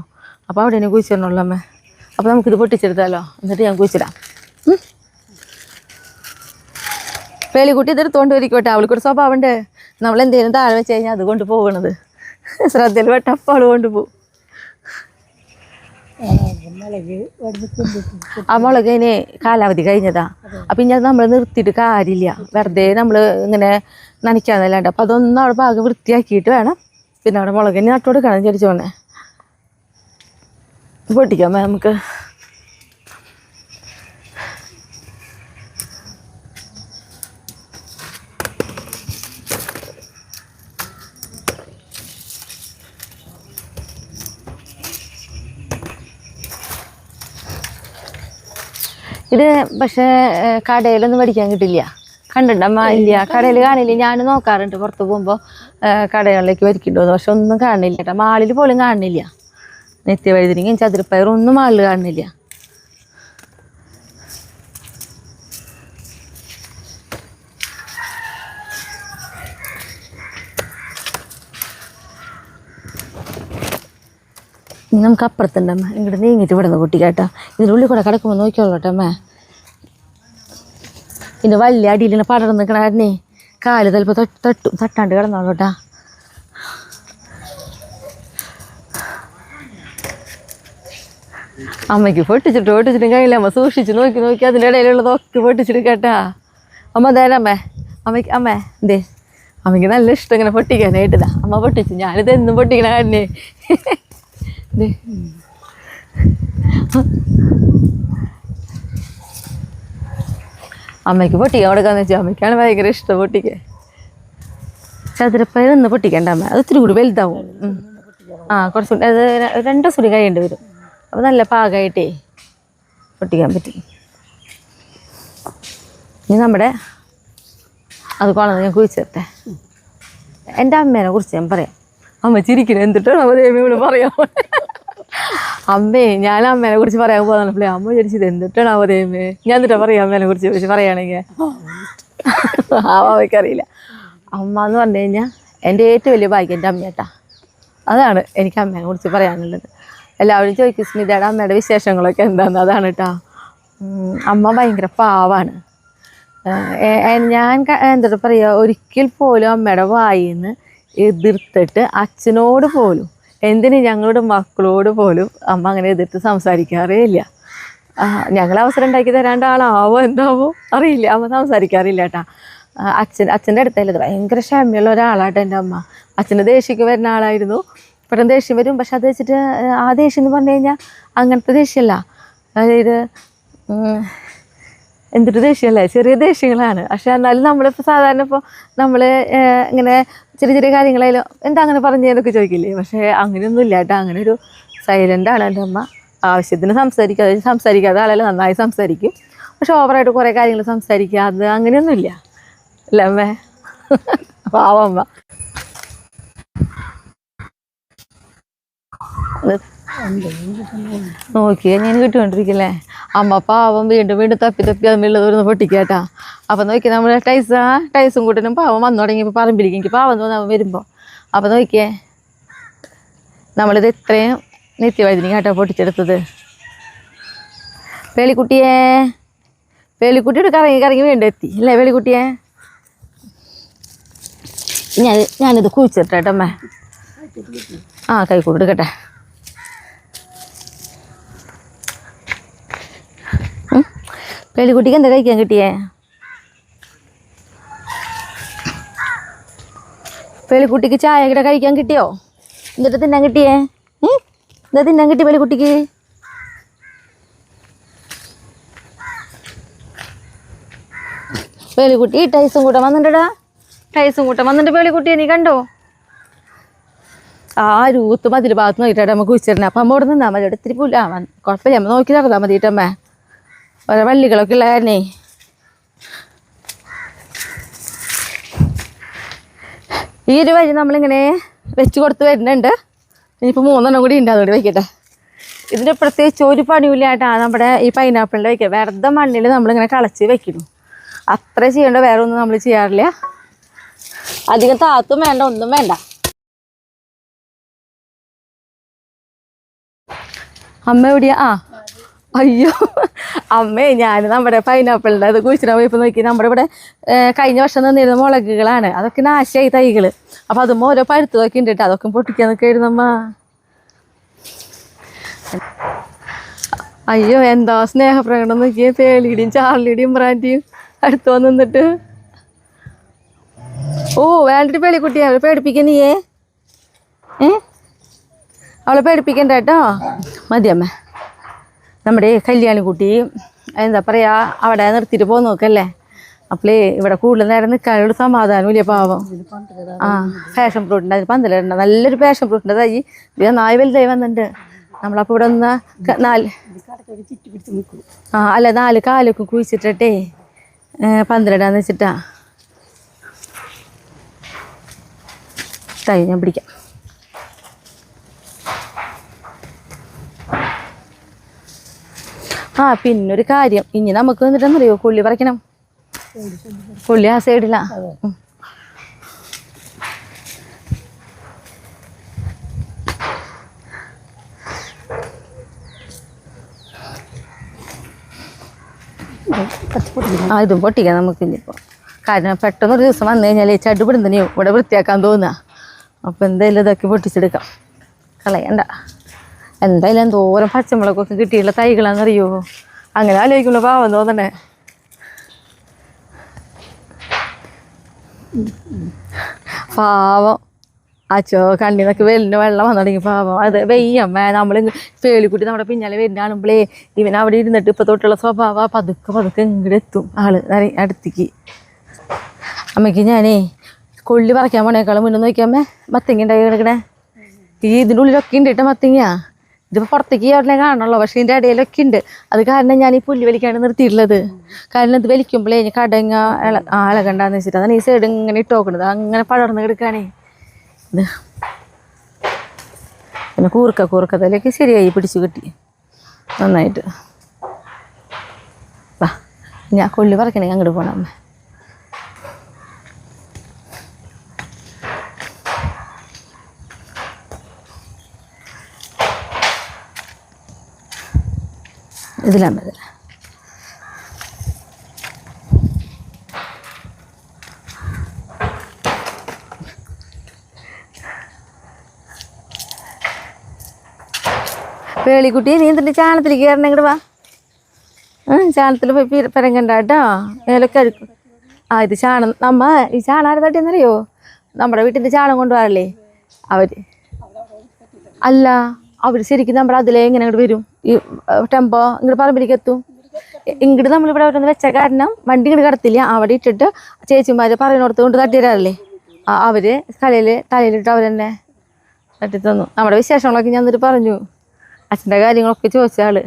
അപ്പോൾ അവിടെ തന്നെ കുഴിച്ചിടണല്ലോ അമ്മ. അപ്പോൾ നമുക്കിത് പൊട്ടിച്ചെടുത്താലോ, എന്നിട്ട് ഞാൻ കുഴിച്ചിടാം. പേളിക്കുട്ടി ഇതെടുത്തോണ്ട് വരിക്കോട്ടെ, അവൾക്കൊരു സ്വഭാവം ഉണ്ട്. നമ്മളെന്തെങ്കിലും താഴെ വെച്ച് കഴിഞ്ഞാൽ അത് കൊണ്ട് പോകണത് ശ്രദ്ധയിൽ വെട്ടപ്പോൾ അവൾ കൊണ്ടുപോകും. ആ മുളക് അതിന് കാലാവധി കഴിഞ്ഞതാ. അപ്പം ഇനി അത് നമ്മൾ നിർത്തിയിട്ട് കാര്യമില്ല, വെറുതെ നമ്മൾ ഇങ്ങനെ നനയ്ക്കാന്നല്ലാണ്ട്. അപ്പം അതൊന്നും അവിടെ ഭാഗം വൃത്തിയാക്കിയിട്ട് വേണം പിന്നെ അവിടെ മുളക് തന്നെ നട്ടു കൊടുക്കണം വിചാരിച്ചോണേ. പൊട്ടിക്കാമേ നമുക്ക്. ഇത് പക്ഷേ കടയിലൊന്നും മേടിക്കാൻ കിട്ടില്ല. കണ്ടിട്ടമ്മ ഇല്ല, കടയിൽ കാണില്ല. ഞാൻ നോക്കാറുണ്ട് പുറത്ത് പോകുമ്പോൾ കടകളിലേക്ക് വരിക്കുന്നുണ്ടോന്ന്, പക്ഷെ ഒന്നും കാണില്ല കേട്ടോ. മാളിൽ പോലും കാണുന്നില്ല. നിത്യവഴുതനങ്ങയും ചതുരപ്പയറും ഒന്നും മാളിൽ കാണുന്നില്ല. നമുക്ക് അപ്പുറത്തുണ്ടമ്മ, ഇങ്ങോട്ട് നീങ്ങിട്ട് ഇവിടെ നിന്ന് പൊട്ടിക്കാട്ടോ. ഇതിനുള്ളിൽ കൂടെ കിടക്കുമ്പോൾ നോക്കിയോളൂട്ടമ്മ. ഇതിൻ്റെ വലിയ അടിയിൽ പടർന്ന് നിൽക്കണേ കാല് ചിലപ്പോൾ തട്ടാണ്ട് കിടന്നോളൂട്ടാ. അമ്മയ്ക്ക് പൊട്ടിച്ചിട്ടും കഴിയില്ല. അമ്മ സൂക്ഷിച്ച് നോക്കി അതിൻ്റെ ഇടയിലുള്ളതൊക്കെ പൊട്ടിച്ചിട്ട് കേട്ടാ. അമ്മ അമ്മേ അമ്മേ എന്തേ അമ്മയ്ക്ക് നല്ല ഇഷ്ടം ഇങ്ങനെ പൊട്ടിക്കാനായിട്ടിതാ. അമ്മ പൊട്ടിച്ചു, ഞാനിത് എന്നും പൊട്ടിക്കണ കാരണേ. അമ്മയ്ക്ക് പൊട്ടിക്കാൻ കൊടുക്കാന്ന് വെച്ചാൽ അമ്മയ്ക്കാണ് ഭയങ്കര ഇഷ്ടം പൊട്ടിക്കാൻ. ചതുരപ്പയർ ഒന്ന് പൊട്ടിക്കണ്ട അമ്മ, അത് ഇത്തിരി കൂടി വലുതാവും. കുറച്ചുകൂടി അത് 2 ദിവസം കഴിയേണ്ടി വരും. അപ്പോൾ നല്ല പാകമായിട്ടേ പൊട്ടിക്കാൻ പറ്റും. ഇനി നമ്മുടെ അത് കൊളന്ന് ഞാൻ കുഴിച്ചിട്ടെ. എൻ്റെ അമ്മേനെ കുറിച്ച് ഞാൻ പറയാം. അമ്മ ചിരിക്കണം, എന്തിട്ടാണ് അവ ദേവിയോട് പറയാം. അമ്മേ ഞാൻ അമ്മേനെ കുറിച്ച് പറയാൻ പോകുന്നപ്പോഴേ അമ്മ വിചാരിച്ചത് എന്തിട്ടാണ് അവ ദേവേ ഞാൻ എന്നിട്ടാ പറയാം അമ്മേനെ കുറിച്ച് പറയുകയാണെങ്കിൽ. അവയ്ക്കറിയില്ല. അമ്മ എന്ന് പറഞ്ഞു കഴിഞ്ഞാൽ എൻ്റെ ഏറ്റവും വലിയ ഭാഗ്യം എൻ്റെ അമ്മയേട്ടാ. അതാണ് എനിക്ക് അമ്മേനെ കുറിച്ച് പറയാനുള്ളത്. എല്ലാവരും ചോദിക്കും സ്മിതയുടെ അമ്മയുടെ വിശേഷങ്ങളൊക്കെ എന്താണെന്ന്. അതാണ് കേട്ടോ. അമ്മ ഭയങ്കര പാവാണ്. ഞാൻ എന്താ പറയുക, ഒരിക്കൽ പോലും അമ്മയുടെ വായിൽ നിന്ന് എതിർത്തിട്ട് അച്ഛനോട് പോലും എന്തിന് ഞങ്ങളുടെ മക്കളോട് പോലും അമ്മ അങ്ങനെ എതിർത്ത് സംസാരിക്കാറേ ഇല്ല. ഞങ്ങൾ അവസരം ഉണ്ടാക്കി തരാണ്ട് ആളാവോ എന്താവോ അറിയില്ല, അമ്മ സംസാരിക്കാറില്ല കേട്ടാ. അച്ഛൻ്റെ അടുത്തല്ലത് ഭയങ്കര ക്ഷമയുള്ള ഒരാളാട്ടോ എൻ്റെ അമ്മ. അച്ഛൻ്റെ ദേഷ്യക്ക് വരുന്ന ആളായിരുന്നു. പെട്ടെന്ന് ദേഷ്യം വരും, പക്ഷെ അത് വെച്ചിട്ട് ആ ദേഷ്യം എന്ന് പറഞ്ഞു കഴിഞ്ഞാൽ അങ്ങനത്തെ ദേഷ്യമല്ല. അതായത് എന്തൊരു ദേഷ്യമല്ലേ, ചെറിയ ദേഷ്യങ്ങളാണ്. പക്ഷെ എന്നാലും നമ്മളിപ്പോൾ സാധാരണ ഇപ്പോൾ നമ്മൾ ഇങ്ങനെ ചെറിയ ചെറിയ കാര്യങ്ങളായാലും എന്താ അങ്ങനെ പറഞ്ഞതെന്നൊക്കെ ചോദിക്കില്ലേ. പക്ഷേ അങ്ങനെയൊന്നും ഇല്ല കേട്ടോ. അങ്ങനെ ഒരു സൈലൻ്റാണ് എൻ്റെ അമ്മ. ആവശ്യത്തിന് സംസാരിക്കുക, അതായത് സംസാരിക്കാതെ ആളെല്ലാം നന്നായി സംസാരിക്കും. പക്ഷെ ഓവറായിട്ട് കുറേ കാര്യങ്ങൾ സംസാരിക്കുക അത് അങ്ങനെയൊന്നുമില്ല അല്ലേ അമ്മേ? പാവമ്മ. നോക്കിയാൽ ഞാൻ കിട്ടിക്കൊണ്ടിരിക്കില്ലേ. അമ്മ പാവം വീണ്ടും വീണ്ടും തപ്പി തപ്പി അതുള്ളത് ഒന്ന് പൊട്ടിക്കാട്ടാ. അപ്പം നോക്കി നമ്മുടെ ടൈസും കൂട്ടനും പാവം വന്നു തുടങ്ങിയപ്പോൾ പറമ്പിലേക്ക് എനിക്ക് പാവം തോന്നാൻ വരുമ്പോൾ. അപ്പം നോക്കിയേ നമ്മളിത് ഇത്രയും നിത്യവൈദ്യനി കേട്ടോ പൊട്ടിച്ചെടുത്തത്. പേളിക്കുട്ടിയോട് കറങ്ങി വീണ്ടും എത്തി അല്ലേ പേളിക്കുട്ടിയെ. ഞാനിത് കുഴിച്ചിട്ടേട്ടമ്മേ. ആ കൈക്കൂട്ട് എടുക്കട്ടെ. പേളിക്കുട്ടിക്ക് എന്താ കഴിക്കാൻ കിട്ടിയേ? പേളിക്കുട്ടിക്ക് ചായ കൂടെ കഴിക്കാൻ കിട്ടിയോ? എന്നിട്ട് തിന്നാൻ കിട്ടിയേ? എന്താ തിന്നാൻ കിട്ടി പേളിക്കുട്ടിക്ക്? പേളിക്കുട്ടി ടൈസും കൂട്ടം വന്നിട്ടുണ്ടാ. ടൈസും കൂട്ടം വന്നിട്ട് പേളിക്കുട്ടിയെ നീ കണ്ടോ? ആ രൂത്ത് മതിൽ ഭാഗത്ത് നോക്കിയിട്ടാ നമുക്ക് കുഴിച്ചിരുന്നത്. അപ്പം അമ്മ ഇവിടെ നിന്നാൽ മതി. ഇവിടെ ഇത്തിരി പുല്ല കുഴപ്പമില്ല, അമ്മ നോക്കി നടന്നാൽ മതിയിട്ടമ്മേ. ഓരോ വള്ളികളൊക്കെ ഉള്ള കാരണേ. ഈ ഒരു വഴി നമ്മളിങ്ങനെ വെച്ച് കൊടുത്ത് വരുന്നുണ്ട്. ഇനിയിപ്പോൾ 3 കൂടി ഉണ്ട്, അതുകൊണ്ട് വയ്ക്കട്ടെ. ഇതിൻ്റെ പ്രത്യേകിച്ച് ഒരു പണിയില്ലാട്ടാ നമ്മുടെ ഈ പൈനാപ്പിളിൻ്റെ വയ്ക്കുക. വെറുതെ മണ്ണിൽ നമ്മളിങ്ങനെ കളച്ച് വെക്കുന്നു. അത്ര ചെയ്യേണ്ട വേറെ ഒന്നും നമ്മൾ ചെയ്യാറില്ല. അധികം താത്തും വേണ്ട, ഒന്നും വേണ്ട. അമ്മ എവിടെയാ? അയ്യോ അമ്മേ, ഞാൻ നമ്മുടെ പൈനാപ്പിളിൻ്റെ അത് കുഴിച്ചിടാൻ പോയപ്പോൾ നോക്കി നമ്മുടെ ഇവിടെ കഴിഞ്ഞ വർഷം തന്നിരുന്ന മുളകുകളാണ്. അതൊക്കെ നാശമായി തൈകൾ. അപ്പം അതുമ്പോൾ ഓരോ പഴുത്ത് നോക്കി ഉണ്ട്. അതൊക്കെ പൊട്ടിക്കാൻ നിൽക്കായിരുന്നു അമ്മ. അയ്യോ എന്താ സ്നേഹപ്രകടനം നോക്കിയേ. പേളിയുടെയും ചാർലിയുടെയും ഇമ്രാൻ്റെയും അടുത്ത് വന്ന് നിന്നിട്ട്. ഓ വേണ്ടിട്ട് പേളിക്കുട്ടിയെ അവളെ പേടിപ്പിക്കാൻ നീയേ. അവളെ പേടിപ്പിക്കണ്ട കേട്ടോ. മതിയമ്മ. നമ്മുടെ കല്യാണിക്കുട്ടി എന്താ പറയുക അവിടെ നിർത്തിയിട്ട് പോകുന്ന നോക്കല്ലേ. അപ്പോളേ ഇവിടെ കൂടുതൽ നേരം നിൽക്കാനുള്ള സമാധാനമില്ല പാവം. ആ പാഷൻ ഫ്രൂട്ടിൻ്റെ അതിന് പന്തലുണ്ട്. നല്ലൊരു പാഷൻ ഫ്രൂട്ടിൻ്റെ തൈ ഇത് നന്നായി വലുതായി വന്നിട്ടുണ്ട്. നമ്മളപ്പോൾ ഇവിടെ ഒന്ന് 4 കാലൊക്കെ കുഴിച്ചിട്ടേ പന്തലിടാന്ന് വെച്ചിട്ടാ. തൈ ഞാൻ പിടിക്കാം. പിന്നൊരു കാര്യം, ഇനി നമുക്ക് വന്നിട്ടെന്നറിയോ കൊള്ളി പറിക്കണം. കൊള്ളി ആ സൈഡിലാ. ഇതും പൊട്ടിക്കാം നമുക്ക് ഇനിയിപ്പോൾ. കാരണം പെട്ടെന്നൊരു ദിവസം വന്നു കഴിഞ്ഞാൽ ചടുപിടുന്നനെയോ ഇവിടെ വൃത്തിയാക്കാൻ തോന്നുക. അപ്പോൾ എന്തായാലും ഇതൊക്കെ പൊട്ടിച്ചെടുക്കാം, കളയണ്ട. എന്തായാലും എന്തോരം പച്ചമുളകൊക്കെ കിട്ടിയുള്ള തൈകളാണെന്നറിയോ. അങ്ങനെ ആലോചിക്കുമ്പോൾ പാവം തോന്നണേ. പാവം അച്ചോ കണ്ണിന്നൊക്കെ വെള്ളം വന്നു തുടങ്ങി പാവം. അത് വെയ്യമ്മ നമ്മൾ പേളിക്കുട്ടി നമ്മുടെ പിന്നാലെ വരുന്ന ആളുമ്പോഴേ ഇവൻ അവിടെ ഇരുന്നിട്ട് ഇപ്പം തൊട്ടുള്ള സ്വഭാവം പതുക്കെ ഇങ്ങോട്ട് എത്തും ആള് അടുത്തേക്ക്. അമ്മയ്ക്ക് ഞാനേ കൊള്ളി പറിക്കാൻ പോണേക്കാളും മുന്നേ നോക്കിയമ്മേ മത്തങ്ങ ഉണ്ടായി കിടക്കണേ. ഇതിൻ്റെ ഉള്ളിലൊക്കെ ഉണ്ട് കേട്ടോ മത്തങ്ങ. ഇതിപ്പോൾ പുറത്തേക്ക് ഉടനെ കാണണമല്ലോ, പക്ഷേ ഇതിൻ്റെ ഇടയിലൊക്കെ ഉണ്ട്. അത് കാരണം ഞാൻ ഈ പുല്ല് വലിക്കാണ് നിർത്തിയിട്ടുള്ളത്. കാരണം ഇത് വലിക്കുമ്പോഴേ കടങ്ങ ഇളകണ്ടാന്ന് വെച്ചിട്ട് അതാണ് ഈ സൈഡ് ഇങ്ങനെ ഇട്ട് നോക്കണത്. അങ്ങനെ പടർന്ന് കിടക്കുകയാണേ ഇത്. പിന്നെ കൂർക്കത്തിലേക്ക് ശരിയായി പിടിച്ചു കിട്ടി നന്നായിട്ട്. വാ ഞാൻ കൊള്ളി പറിക്കണേ അങ്ങോട്ട് പോകണം അമ്മ. ഇതിലാണ് പേളിക്കുട്ടി. നീ എന്തിൻ്റെ ചാണത്തിലേക്ക് കയറണം? ഇങ്ങോട്ട് വാ. ചാണത്തിൽ പോയി പെരങ്ങണ്ട കേട്ടോ, മേലൊക്കെ അഴുക്കും. ഇത് ചാണം. ഈ ചാണം ആരെ തട്ടിയെന്നറിയോ? നമ്മുടെ വീട്ടിൻ്റെ ചാണം കൊണ്ടുപോകാറില്ലേ അവർ. അല്ല, അവർ ശരിക്കും നമ്മുടെ അതിലേ ഇങ്ങനെ ഇങ്ങോട്ട് വരും. ഈ ടെമ്പോ ഇങ്ങോട്ട് പറമ്പിലേക്ക് എത്തും. ഇങ്ങോട്ട് നമ്മളിവിടെ അവിടെ വെച്ച കാരണം വണ്ടി ഇങ്ങോട്ട് കിടത്തില്ല. അവിടെ ഇട്ടിട്ട് ചേച്ചിമാർ പറയുന്നിടത്ത് കൊണ്ട് തട്ടിത്തരാറില്ലേ, അവർ തലയിലിട്ട് അവർ തന്നെ തട്ടിത്തന്നു. നമ്മുടെ വിശേഷങ്ങളൊക്കെ ഞാൻ എന്നിട്ട് പറഞ്ഞു. അച്ഛൻ്റെ കാര്യങ്ങളൊക്കെ ചോദിച്ച ആള്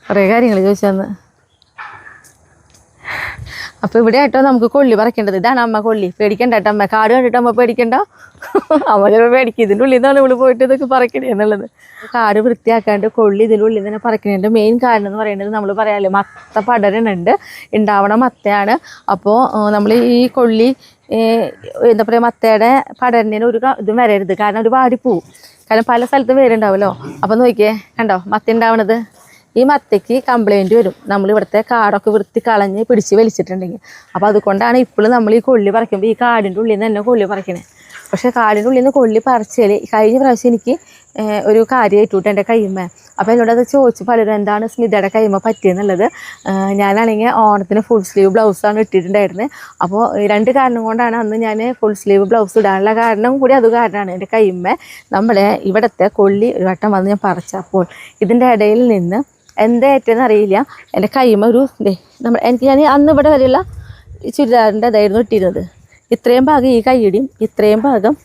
കുറേ കാര്യങ്ങൾ ചോദിച്ചന്ന്. അപ്പോൾ ഇവിടെ ആയിട്ടോ നമുക്ക് കൊള്ളി പറിക്കേണ്ടത്. ഇതാണ് അമ്മ കൊള്ളി. പേടിക്കണ്ട കേട്ടോ അമ്മ, കാട് കണ്ടിട്ട് അമ്മ പേടിക്കണ്ട. അമ്മ ചിലപ്പോൾ പേടിക്കും, ഇതിൻ്റെ ഉള്ളിൽ നിന്നാണ് ഇവിടെ പോയിട്ട് ഇതൊക്കെ പറിക്കണേ എന്നുള്ളത്. കാട് വൃത്തിയാക്കാണ്ട് കൊള്ളി ഇതിൻ്റെ ഉള്ളിൽ തന്നെ പറിക്കണതിൻ്റെ മെയിൻ കാരണം എന്ന് പറയുന്നത് നമ്മൾ പറയാമല്ലോ മത്ത പടരണുണ്ട്, ഉണ്ടാവണ മത്തയാണ്. അപ്പോൾ നമ്മൾ ഈ കൊള്ളി എന്താ പറയുക മത്തയുടെ പടരണേന് ഒരു ഇതും വരരുത്, കാരണം ഒരു വാടിപ്പോവും. കാരണം പല സ്ഥലത്തും വേരുണ്ടാവുമല്ലോ. അപ്പോൾ നോക്കിയേ കണ്ടോ മത്ത ഉണ്ടാവണത്. ഈ മത്തയ്ക്ക് കംപ്ലൈൻറ്റ് വരും നമ്മളിവിടുത്തെ കാടൊക്കെ വൃത്തി കളഞ്ഞ് പിടിച്ച് വലിച്ചിട്ടുണ്ടെങ്കിൽ. അപ്പോൾ അതുകൊണ്ടാണ് ഇപ്പോഴും നമ്മൾ ഈ കൊള്ളി പറിക്കുമ്പോൾ ഈ കാടിൻ്റെ ഉള്ളിൽ നിന്ന് തന്നെ കൊള്ളി പറിക്കണേ. പക്ഷേ കാടിൻ്റെ ഉള്ളിൽ നിന്ന് കൊള്ളി പറിച്ചാൽ കഴിഞ്ഞ പ്രാവശ്യം എനിക്ക് ഒരു കാര്യം ഏറ്റുവിട്ട് എൻ്റെ കൈമ്മ. അപ്പോൾ എന്നോടത് ചോദിച്ചു പലരും എന്താണ് സ്മിതയുടെ കൈമ്മ പറ്റിയെന്നുള്ളത്. ഞാനാണെങ്കിൽ ഓണത്തിന് ഫുൾ സ്ലീവ് ബ്ലൗസാണ് ഇട്ടിട്ടുണ്ടായിരുന്നത്. അപ്പോൾ 2 കാരണം കൊണ്ടാണ് അന്ന് ഞാൻ ഫുൾ സ്ലീവ് ബ്ലൗസ് ഇടാനുള്ള കാരണം കൂടി അത് കാരണമാണ്. എൻ്റെ കൈമ്മ നമ്മുടെ ഇവിടുത്തെ കൊള്ളി ഒരു വട്ടം വന്ന് ഞാൻ പറിച്ചപ്പോൾ ഇതിൻ്റെ ഇടയിൽ നിന്ന് എന്താ ഏറ്റെന്ന് അറിയില്ല, എൻ്റെ കൈമ്മ ഒരു എനിക്ക് ഞാൻ അന്ന് ഇവിടെ വരെയുള്ള ചുരിദാറിൻ്റെ ഇതായിരുന്നു ഇട്ടിരുന്നത്. ഇത്രയും ഭാഗം ഈ കൈയിടിയും ഇത്രയും ഭാഗം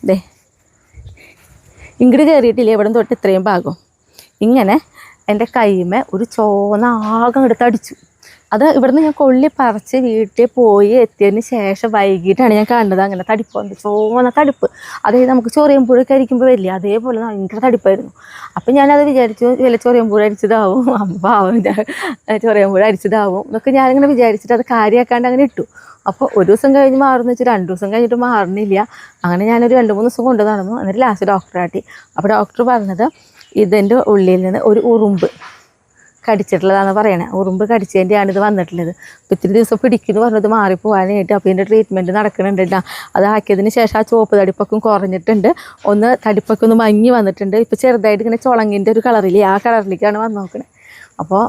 ഇങ്ങോട്ട് കയറിയിട്ടില്ല, ഇവിടെ തൊട്ട് ഇത്രയും ഭാഗം ഇങ്ങനെ എൻ്റെ കൈമേ ഒരു ചോന്ന ആകം എടുത്ത് അടിച്ചു. അത് ഇവിടുന്ന് ഞാൻ കൊള്ളി പറിച്ച് വീട്ടിൽ പോയി എത്തിയതിന് ശേഷം വൈകിട്ടാണ് ഞാൻ കാണുന്നത്. അങ്ങനെ തടിപ്പ് വന്നു, ചോന്ന തടിപ്പ്. അതായത് നമുക്ക് ചൊറിയമ്പുഴൊക്കെ അരിക്കുമ്പോൾ വരില്ല, അതേപോലെ ഭയങ്കര തടിപ്പായിരുന്നു. അപ്പം ഞാനത് വിചാരിച്ചു ചില ചൊറിയമ്പുഴ അരിച്ചതാവും, പാവം ചൊറിയമ്പുഴ അരിച്ചതാവും എന്നൊക്കെ ഞാനിങ്ങനെ വിചാരിച്ചിട്ട് അത് കാര്യമാക്കാണ്ട് അങ്ങനെ ഇട്ടു. അപ്പോൾ ഒരു ദിവസം കഴിഞ്ഞ് മാറുമെന്ന് വെച്ചാൽ 2 ദിവസം കഴിഞ്ഞിട്ട് മാറുന്നില്ല. അങ്ങനെ ഞാനൊരു 2-3 ദിവസം കൊണ്ട് നടന്നു. എന്നിട്ട് ലാസ്റ്റ് ഡോക്ടറാട്ടി. അപ്പോൾ ഡോക്ടർ പറഞ്ഞത് ഇതിൻ്റെ ഉള്ളിൽ നിന്ന് ഒരു ഉറുമ്പ് കടിച്ചിട്ടുള്ളതാണെന്ന് പറയണേ. ഉറുമ്പ് കടിച്ചതിൻ്റെയാണ് ഇത് വന്നിട്ടുള്ളത്. അപ്പോൾ ഇത്തിരി ദിവസം പിടിക്കുമെന്ന് പറഞ്ഞത് മാറിപ്പോകാനായിട്ട്. അപ്പോൾ ഇതിൻ്റെ ട്രീറ്റ്മെൻറ്റ് നടക്കുന്നുണ്ടല്ല. അതാക്കിയതിന് ശേഷം ആ ചുവപ്പ് തടിപ്പൊക്കെ കുറഞ്ഞിട്ടുണ്ട്, തടിപ്പൊക്കെ ഒന്ന് മങ്ങി വന്നിട്ടുണ്ട്. ഇപ്പോൾ ചെറുതായിട്ട് ഇങ്ങനെ ചുളങ്ങിൻ്റെ ഒരു കളറില്ലേ, ആ കളറിലേക്കാണ് വന്ന് നോക്കണേ. അപ്പോൾ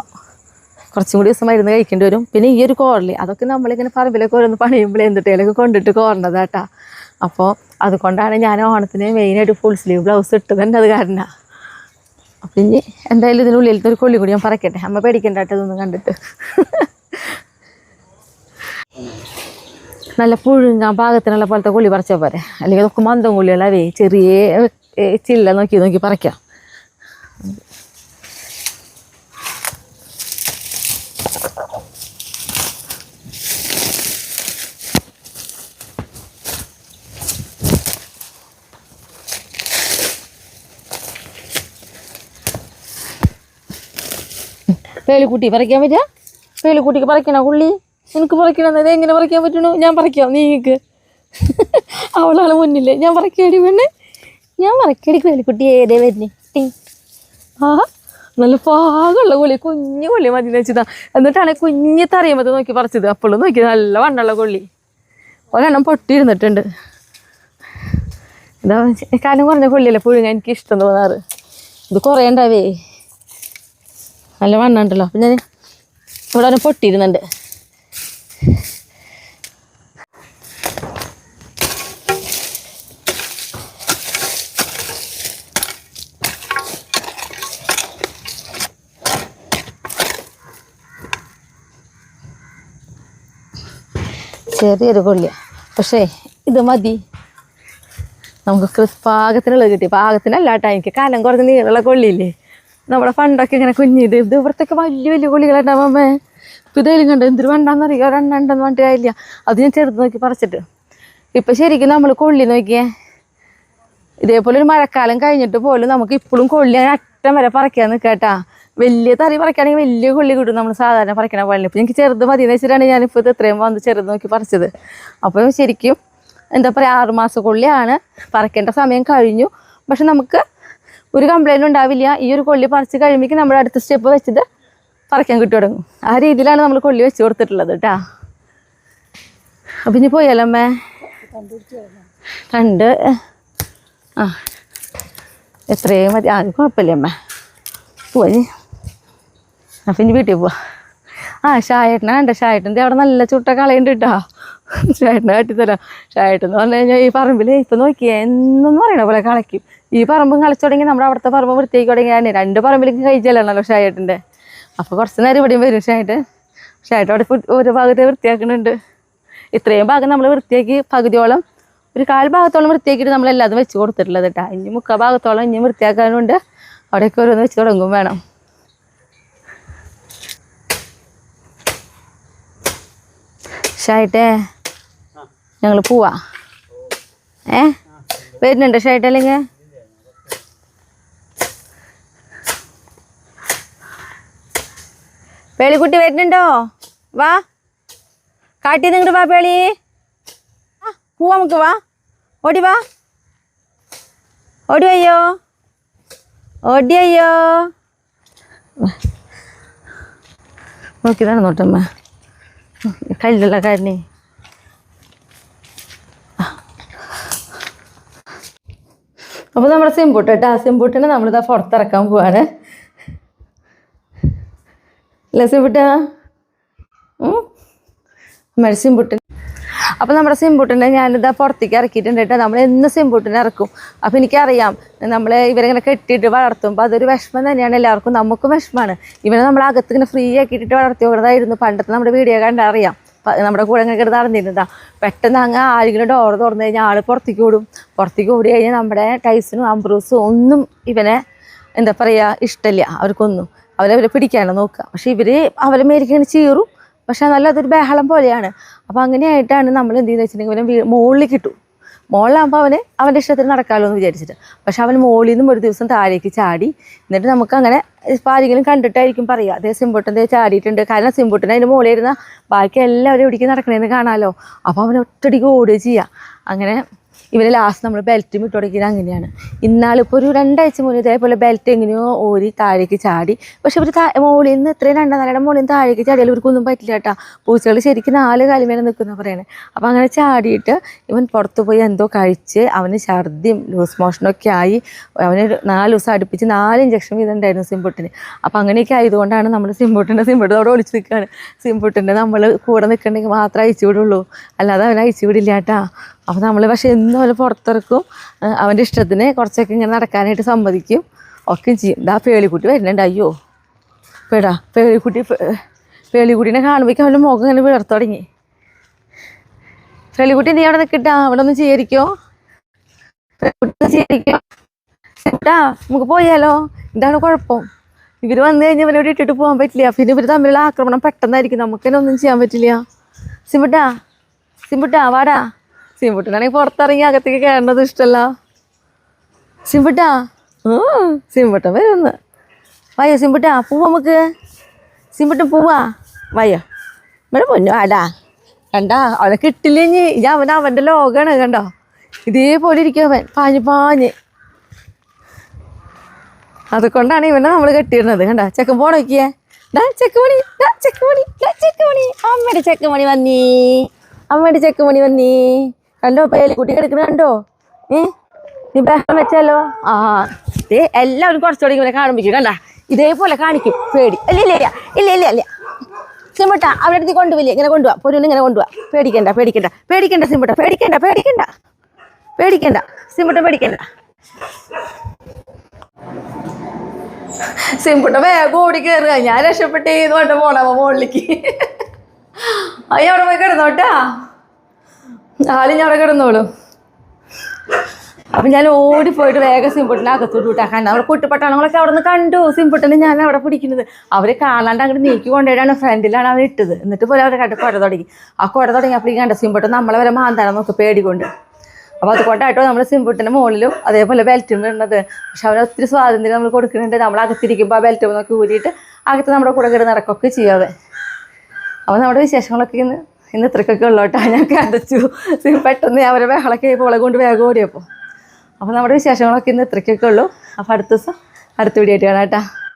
കുറച്ചും കൂടി ദിവസം മരുന്ന് കഴിക്കേണ്ടി വരും. പിന്നെ ഈ ഒരു കോറല് അതൊക്കെ നമ്മളിങ്ങനെ പറമ്പിലൊക്കെ ഓരോന്ന് പണിയുമ്പോൾ എന്തിട്ടേലൊക്കെ കൊണ്ടിട്ട് കോറണതാട്ടാ. അപ്പോൾ അതുകൊണ്ടാണ് ഞാൻ ഓണത്തിന് മെയിനായിട്ട് ഫുൾ സ്ലീവ് ബ്ലൗസ് ഇട്ടത് തന്നെ അത് കാരണമാണ്. അപ്പം ഇനി എന്തായാലും ഇതിനുള്ളിലത്തെ ഒരു കൊള്ളി കൂടി ഞാൻ പറക്കട്ടെ. അമ്മ പേടിക്കണ്ട കേട്ടോ ഇതൊന്നും കണ്ടിട്ട്. നല്ല പുഴുങ്ങാൻ പാകത്തിനുള്ള പോലത്തെ കൊള്ളി പറിച്ചാൽ പോരെ, അല്ലെങ്കിൽ അതൊക്കെ മന്ദം കൊള്ളികളാവേ ചെറിയ ചില്ല നോക്കി പറിക്കാം. പേളിക്കുട്ടി പറിക്കാൻ പറ്റുക? പേളിക്കുട്ടിക്ക് പറിക്കണ കൊള്ളി എനിക്ക് പറിക്കണമെന്നത് എങ്ങനെ പറിക്കാൻ പറ്റണു? ഞാൻ പറിക്കാം, നീക്ക് അവളാണ് മുന്നില്ലേ. ഞാൻ പറിക്കടി പെണ്ണെ, ഞാൻ പറിക്കടി. പേളിക്കുട്ടി ഏതേ വരുന്നേ? നല്ല പാകമുള്ള കൊള്ളി, കുഞ്ഞു കൊള്ളി മതി വെച്ചതാ. എന്നിട്ടാണ് കുഞ്ഞി തറിയുമ്പോൾ നോക്കി പറിച്ചത്. അപ്പോഴും നോക്കി നല്ല വണ്ണുള്ള കൊള്ളി. ഒരെണ്ണം പൊട്ടിയിരുന്നിട്ടുണ്ട്. ഇതാ കാലം കുറഞ്ഞ കൊള്ളിയല്ലേ പുഴുങ്ങാൻ എനിക്ക് ഇഷ്ടം തോന്നാറ്. ഇത് കുറേ ഉണ്ടാവേ, നല്ല വണ്ണുണ്ടല്ലോ. അപ്പം ഞാൻ ഇവിടെ ഒന്ന് പൊട്ടിയിരുന്നുണ്ട്. ചെറിയൊരു കൊള്ളിയാണ്, പക്ഷേ ഇത് മതി നമുക്ക്. പാകത്തിനുള്ളത് കിട്ടി. പാകത്തിനല്ല കേട്ടോ, എനിക്ക് കാലം കുറഞ്ഞ നീളമുള്ള കൊള്ളിയില്ലേ നമ്മുടെ പണ്ടൊക്കെ ഇങ്ങനെ കുഞ്ഞിത്. ഇത് ഇവിടത്തൊക്കെ വലിയ വലിയ കൊള്ളികളുണ്ടാവും അമ്മേ. ഇപ്പം ഇതേലും കണ്ടോ എന്തൊരു വണ്ടാന്നറിയോ, 2 ഉണ്ടെന്ന് പറഞ്ഞിട്ട് കാര്യമില്ല. അത് ഞാൻ ചെറുത് നോക്കി പറിച്ചിട്ട്. ഇപ്പം ശരിക്കും നമ്മൾ കൊള്ളി നോക്കിയേ, ഇതേപോലെ ഒരു മഴക്കാലം കഴിഞ്ഞിട്ട് പോലും നമുക്ക് ഇപ്പോഴും കൊള്ളി അറ്റം വരെ പറിക്കാൻ നിൽക്കാട്ടാ. വലിയ തറി പറിക്കുകയാണെങ്കിൽ വലിയ കൊള്ളി കിട്ടും നമ്മൾ സാധാരണ പറിക്കണ പോലെ. ഇപ്പം എനിക്ക് ചെറുത് മതി എന്ന് വെച്ചിട്ടാണ് ഞാനിപ്പോൾ ഇത് എത്രയും വന്ന് ചെറുത് നോക്കി പറിച്ചത്. അപ്പോൾ ശരിക്കും എന്താ പറയുക 6 മാസ കൊള്ളിയാണ്. പറിക്കേണ്ട സമയം കഴിഞ്ഞു, പക്ഷെ നമുക്ക് ഒരു കംപ്ലൈൻറ്റും ഉണ്ടാവില്ല. ഈ ഒരു കൊള്ളി പറിച്ച് കഴിയുമ്പോഴേക്കും നമ്മൾ അടുത്ത സ്റ്റെപ്പ് വെച്ചിട്ട് പറിക്കാൻ കിട്ടി തുടങ്ങും. ആ രീതിയിലാണ് നമ്മൾ കൊള്ളി വെച്ച് കൊടുത്തിട്ടുള്ളത് കേട്ടാ. അപ്പം ഇനി പോയാലോ അമ്മേ? കണ്ട് എത്രയും മതി. അത് കുഴപ്പമില്ല അമ്മ, പോയി. അപ്പം ഇനി വീട്ടിൽ പോവാ. ഷായേട്ടനെ കണ്ട, ഷായേട്ടൻ്റെ അവിടെ നല്ല ചുട്ട കളയുണ്ട് കേട്ടോ. ഷായേട്ടനെ കാട്ടിത്തരാം. ഷായേട്ടെന്ന് പറഞ്ഞു കഴിഞ്ഞാൽ ഈ പറമ്പിൽ ഇപ്പം നോക്കിയാൽ എന്നൊന്നും പറയണ പോലെ കളയ്ക്കും. ഈ പറമ്പും കളിച്ചു തുടങ്ങി നമ്മുടെ അവിടുത്തെ പറമ്പ് വൃത്തിയാക്കി തുടങ്ങിയാണ്. 2 പറമ്പിലേക്ക് കഴിച്ചല്ലോ ഷായേട്ടൻ്റെ. അപ്പോൾ കുറച്ച് നേരം ഇവിടെയും വരും ഷായേട്ടൻ അവിടെ ഒരു ഭാഗത്തെ വൃത്തിയാക്കുന്നുണ്ട്. ഇത്രയും ഭാഗം നമ്മൾ വൃത്തിയാക്കി പകുതിയോളം, ഒരു 1/4 ഭാഗത്തോളം വൃത്തിയാക്കിയിട്ട് നമ്മളെല്ലാതും വെച്ച് കൊടുത്തിട്ടുള്ളത് കേട്ടോ. ഇനി 3/4 ഭാഗത്തോളം ഇനിയും വൃത്തിയാക്കാനുണ്ട്. അവിടെയൊക്കെ ഓരോന്ന് വെച്ച് തുടങ്ങും വേണം. ഷായിട്ടേ ഞങ്ങൾ പോവാ. വരുന്നുണ്ടോ ഷായിട്ട്? അല്ലെങ്കിൽ പേളിക്കുട്ടി വരുന്നുണ്ടോ? വാ കാട്ടി നിങ്ങട് വാ പേളി. പോവാ നമുക്ക്. വാ ഓടി വാ. ഓടി അയ്യോ ഓടി അയ്യോ. നോക്കി നടന്നോട്ടമ്മ കല്ലുള്ള കാരനെ. അപ്പോൾ നമ്മുടെ സിംബൂട്ട് കേട്ടോ. സിംബൂട്ടിനെ നമ്മളിതാ പുറത്തിറക്കാൻ പോവാണ്. അല്ലേ സിംബൂട്ടാ? നമ്മുടെ സിംബൂട്ടിന്. അപ്പോൾ നമ്മുടെ സിംബൂട്ടിനെ ഞാനിതാ പുറത്തേക്ക് ഇറക്കിയിട്ടുണ്ട് കേട്ടോ. നമ്മൾ എന്ന് സിംബൂട്ടിനെ ഇറക്കും. അപ്പോൾ എനിക്കറിയാം നമ്മൾ ഇവരിങ്ങനെ കെട്ടിയിട്ട് വളർത്തുമ്പോൾ അതൊരു വിഷമം തന്നെയാണ് എല്ലാവർക്കും. നമുക്കും വിഷമമാണ്. ഇവനെ നമ്മൾ അകത്ത് ഇങ്ങനെ ഫ്രീ ആക്കിയിട്ടിട്ട് വളർത്തി കൊടുത്തായിരുന്നു പണ്ടത്തെ നമ്മുടെ വീഡിയോ കണ്ടറിയാം. നമ്മുടെ കൂടെ ഇങ്ങനെ കിടന്ന് നടന്നിരുന്നതാ. പെട്ടെന്ന് അങ്ങ് ആരെങ്കിലും ഡോർ തുറന്നു കഴിഞ്ഞാൽ ആൾ പുറത്തേക്ക് ഓടും. പുറത്തേക്ക് ഓടി കഴിഞ്ഞാൽ നമ്മുടെ ടൈസനും അംബ്രൂസും ഒന്നും ഇവനെ എന്താ പറയുക ഇഷ്ടമില്ല അവർക്കൊന്നും. അവരെ പിടിക്കാനാണ് നോക്കുക. പക്ഷെ ഇവർ അവരെ മേരിക്കാണ് ചീറും. പക്ഷെ നല്ലതൊരു ബഹളം പോലെയാണ്. അപ്പോൾ അങ്ങനെയായിട്ടാണ് നമ്മൾ എന്ത് ചെയ്യുന്നത് വെച്ചിട്ടുണ്ടെങ്കിൽ ഇവനെ മുകളിൽ കിട്ടും. മുകളിലാകുമ്പോൾ അവൻ്റെ ഇഷ്ടത്തിന് നടക്കാമല്ലോ എന്ന് വിചാരിച്ചിട്ട്. പക്ഷെ അവൻ മുകളിൽ നിന്നും ഒരു ദിവസം താഴേക്ക് ചാടി. എന്നിട്ട് നമുക്ക് അങ്ങനെ ഇപ്പോൾ ആരെങ്കിലും കണ്ടിട്ടായിരിക്കും പറയുക അതേ സിംബൂട്ടൻ്റെ ചാടിയിട്ടുണ്ട്. കാരണം സിംബൂട്ടൻ അതിൻ്റെ മുകളിൽ ഇരുന്ന ബാക്കി എല്ലാവരും എവിടേക്ക് നടക്കണേന്ന് കാണാമല്ലോ. അപ്പോൾ അവൻ ഒറ്റടിക്ക് ഓടുകയും ചെയ്യുക. അങ്ങനെ ഇവരെ ലാസ്റ്റ് നമ്മൾ ബെൽറ്റും ഇട്ട് കൊടുക്കുന്നത് അങ്ങനെയാണ്. ഇന്നാളിപ്പോൾ ഒരു 2 ആഴ്ച മുന്നേ ഇതേപോലെ ബെൽറ്റ് എങ്ങനെയോ ഓരി താഴേക്ക് ചാടി. പക്ഷെ ഇവർ മുകളിൽ നിന്ന് ഇത്രയും 2 നിലയുടെ മുകളിൽ നിന്ന് താഴേക്ക് ചാടിയാൽ ഇവർക്കൊന്നും പറ്റില്ല കേട്ടോ. പൂച്ചകൾ ശരിക്കും 4 കാലും മേലെ നിൽക്കുന്ന പറയണേ. അപ്പോൾ അങ്ങനെ ചാടിയിട്ട് ഇവൻ പുറത്ത് പോയി എന്തോ കഴിച്ച് അവന് ഛർദിയും ലൂസ് മോഷനൊക്കെ ആയി. അവന് 4 ദിവസം അടുപ്പിച്ച് 4 ഇഞ്ചക്ഷൻ വീതമുണ്ടായിരുന്നു സിംബൂട്ടിന്. അപ്പോൾ അങ്ങനെയൊക്കെ ആയതുകൊണ്ടാണ് നമ്മൾ സിംബൂട്ട് അവിടെ ഒളിച്ച് നിൽക്കുകയാണ്. സിംബൂട്ടിൻ്റെ നമ്മൾ കൂടെ നിൽക്കണമെങ്കിൽ മാത്രമേ അയച്ചു വിടുള്ളൂ, അല്ലാതെ അവനെ അയച്ചു വിടില്ല കേട്ടോ. അപ്പോൾ നമ്മൾ പക്ഷേ എന്നും അവനെ പുറത്തിറക്കും. അവൻ്റെ ഇഷ്ടത്തിന് കുറച്ചൊക്കെ ഇങ്ങനെ നടക്കാനായിട്ട് സമ്മതിക്കും ഒക്കെ ചെയ്യും. ഇതാ പേളിക്കുട്ടി വരുന്നുണ്ട്. അയ്യോ പേടാ പേളിക്കുട്ടീനെ കാണുമ്പോഴേക്കും അവൻ്റെ മുഖം ഇങ്ങനെ വീർത്ത് തുടങ്ങി. പേളിക്കുട്ടി നീ അവിടെ നിൽക്കട്ടാ, അവിടെ ഒന്ന് ചേരിക്കോ. ചേട്ടാ നമുക്ക് പോയാലോ? ഇതാണ് കുഴപ്പം. ഇവർ വന്നു കഴിഞ്ഞാൽ ഇവരോട് ഇട്ടിട്ട് പോകാൻ പറ്റില്ല. പിന്നെ ഇവർ തമ്മിലുള്ള ആക്രമണം പെട്ടെന്നായിരിക്കും. നമുക്ക് തന്നെ ഒന്നും ചെയ്യാൻ പറ്റില്ല. സിംബുട്ടാ വാടാ. സിംബുട്ടനാണെങ്കിൽ പുറത്തിറങ്ങി അകത്തേക്ക് കയറേണ്ടത് ഇഷ്ടമല്ല. സിംബുട്ടൻ വരുമെന്ന്. വയ്യോ സിംബുട്ടാ പോവാ നമുക്ക്. സിംബുട്ടൻ പോവാ വയ്യോ. ഇവിടെ പൊന്നു ആടാ. കണ്ടാ അവനെ കിട്ടില്ലെങ്കിൽ അവൻ്റെ ലോകമാണ്. കണ്ടോ ഇതേപോലെ ഇരിക്കും അവൻ പാഞ്ഞ്. അതുകൊണ്ടാണ് ഇവനെ നമ്മൾ കെട്ടിയിരുന്നത്. കണ്ടോ ചെക്കൻ പോണോക്കിയേ. ചെക്കുമണി അമ്മയുടെ ചെക്കുമണി വന്നീ. കണ്ടോ പേലിക്കുട്ടി കിടക്കുന്നത് കണ്ടോ? നീ ബഹളം വെച്ചാലോ? എല്ലാവരും കുറച്ചുകൂടി ഇവനെ കാണിപ്പിക്കും. കണ്ട ഇതേപോലെ കാണിക്കും. പേടി ഇല്ല സിംബുട്ട അവിടെ അടുത്ത് കൊണ്ടുപോയില്ലേ. ഇങ്ങനെ കൊണ്ടുപോവാ. പൊരുന്ന് ഇങ്ങനെ കൊണ്ടുപോവാ. പേടിക്കണ്ട സിംബുട്ട പേടിക്കണ്ട സിംബുട്ട പേടിക്കണ്ട. സിംബുട്ട വേഗം ഓടി കയറുക. ഞാൻ രക്ഷപ്പെട്ടേ കൊണ്ട് പോണ മുകളിലേക്ക്. അയ്യ അവിടെ പോയി കിടന്നോട്ടാ. ആളിഞ്ഞ അവിടെ കിടന്നോളൂ. അപ്പം ഞാൻ ഓടിപ്പോയിട്ട് വേഗം സിംബുട്ടിനെ അകത്തോട്ട് വിട്ടാക്കാൻ. അവിടെ കുട്ടിപ്പട്ടാളങ്ങളൊക്കെ അവിടെ നിന്ന് കണ്ടു സിംബുട്ടിനെ ഞാൻ അവിടെ പിടിക്കുന്നത്. അവർ കാണാണ്ട് അങ്ങോട്ട് നീക്കി കൊണ്ടുപോയിട്ടാണ് ഫ്രണ്ടിലാണ് അവർ ഇട്ടത്. എന്നിട്ട് പോലെ അവരെ കണ്ട് കുട തുടങ്ങി. ആ കുട തുടങ്ങിയപ്പോഴേക്കും കണ്ട സിംബുട്ടൻ നമ്മളെ വരെ മാന്താനം നോക്കി പേടികൊണ്ട്. അപ്പോൾ അതുകൊണ്ടായിട്ടോ നമ്മൾ സിംബുട്ടിൻ്റെ മുകളിലും അതേപോലെ ബെൽറ്റും ഇടുന്നത്. പക്ഷെ അവന് ഒത്തിരി സ്വാതന്ത്ര്യം നമ്മൾ കൊടുക്കുന്നുണ്ട്. നമ്മൾ അകത്തിരിക്കുമ്പോൾ ആ ബെൽറ്റ് നോക്കി ഊരിയിട്ട് അകത്ത് നമ്മുടെ കൂടെ കിടന്ന് നടക്കൊക്കെ ചെയ്യാവേ. അപ്പോൾ നമ്മുടെ വിശേഷങ്ങളൊക്കെ ഇന്ന് ഇത്രക്കൊക്കെ ഉള്ളോട്ടാ. ഞാൻ കതച്ചു പെട്ടെന്ന് അവരെ ബഹളൊക്കെ പോളെ കൊണ്ട് വേഗം ഓടിയപ്പോൾ. അപ്പോൾ നമ്മുടെ വിശേഷങ്ങളൊക്കെ ഇന്ന് ഇത്രക്കൊക്കെ ഉള്ളൂ. അപ്പോൾ അടുത്ത ദിവസം അടുത്ത വീഡിയോ ആയിട്ട് കാണാം കേട്ടോ.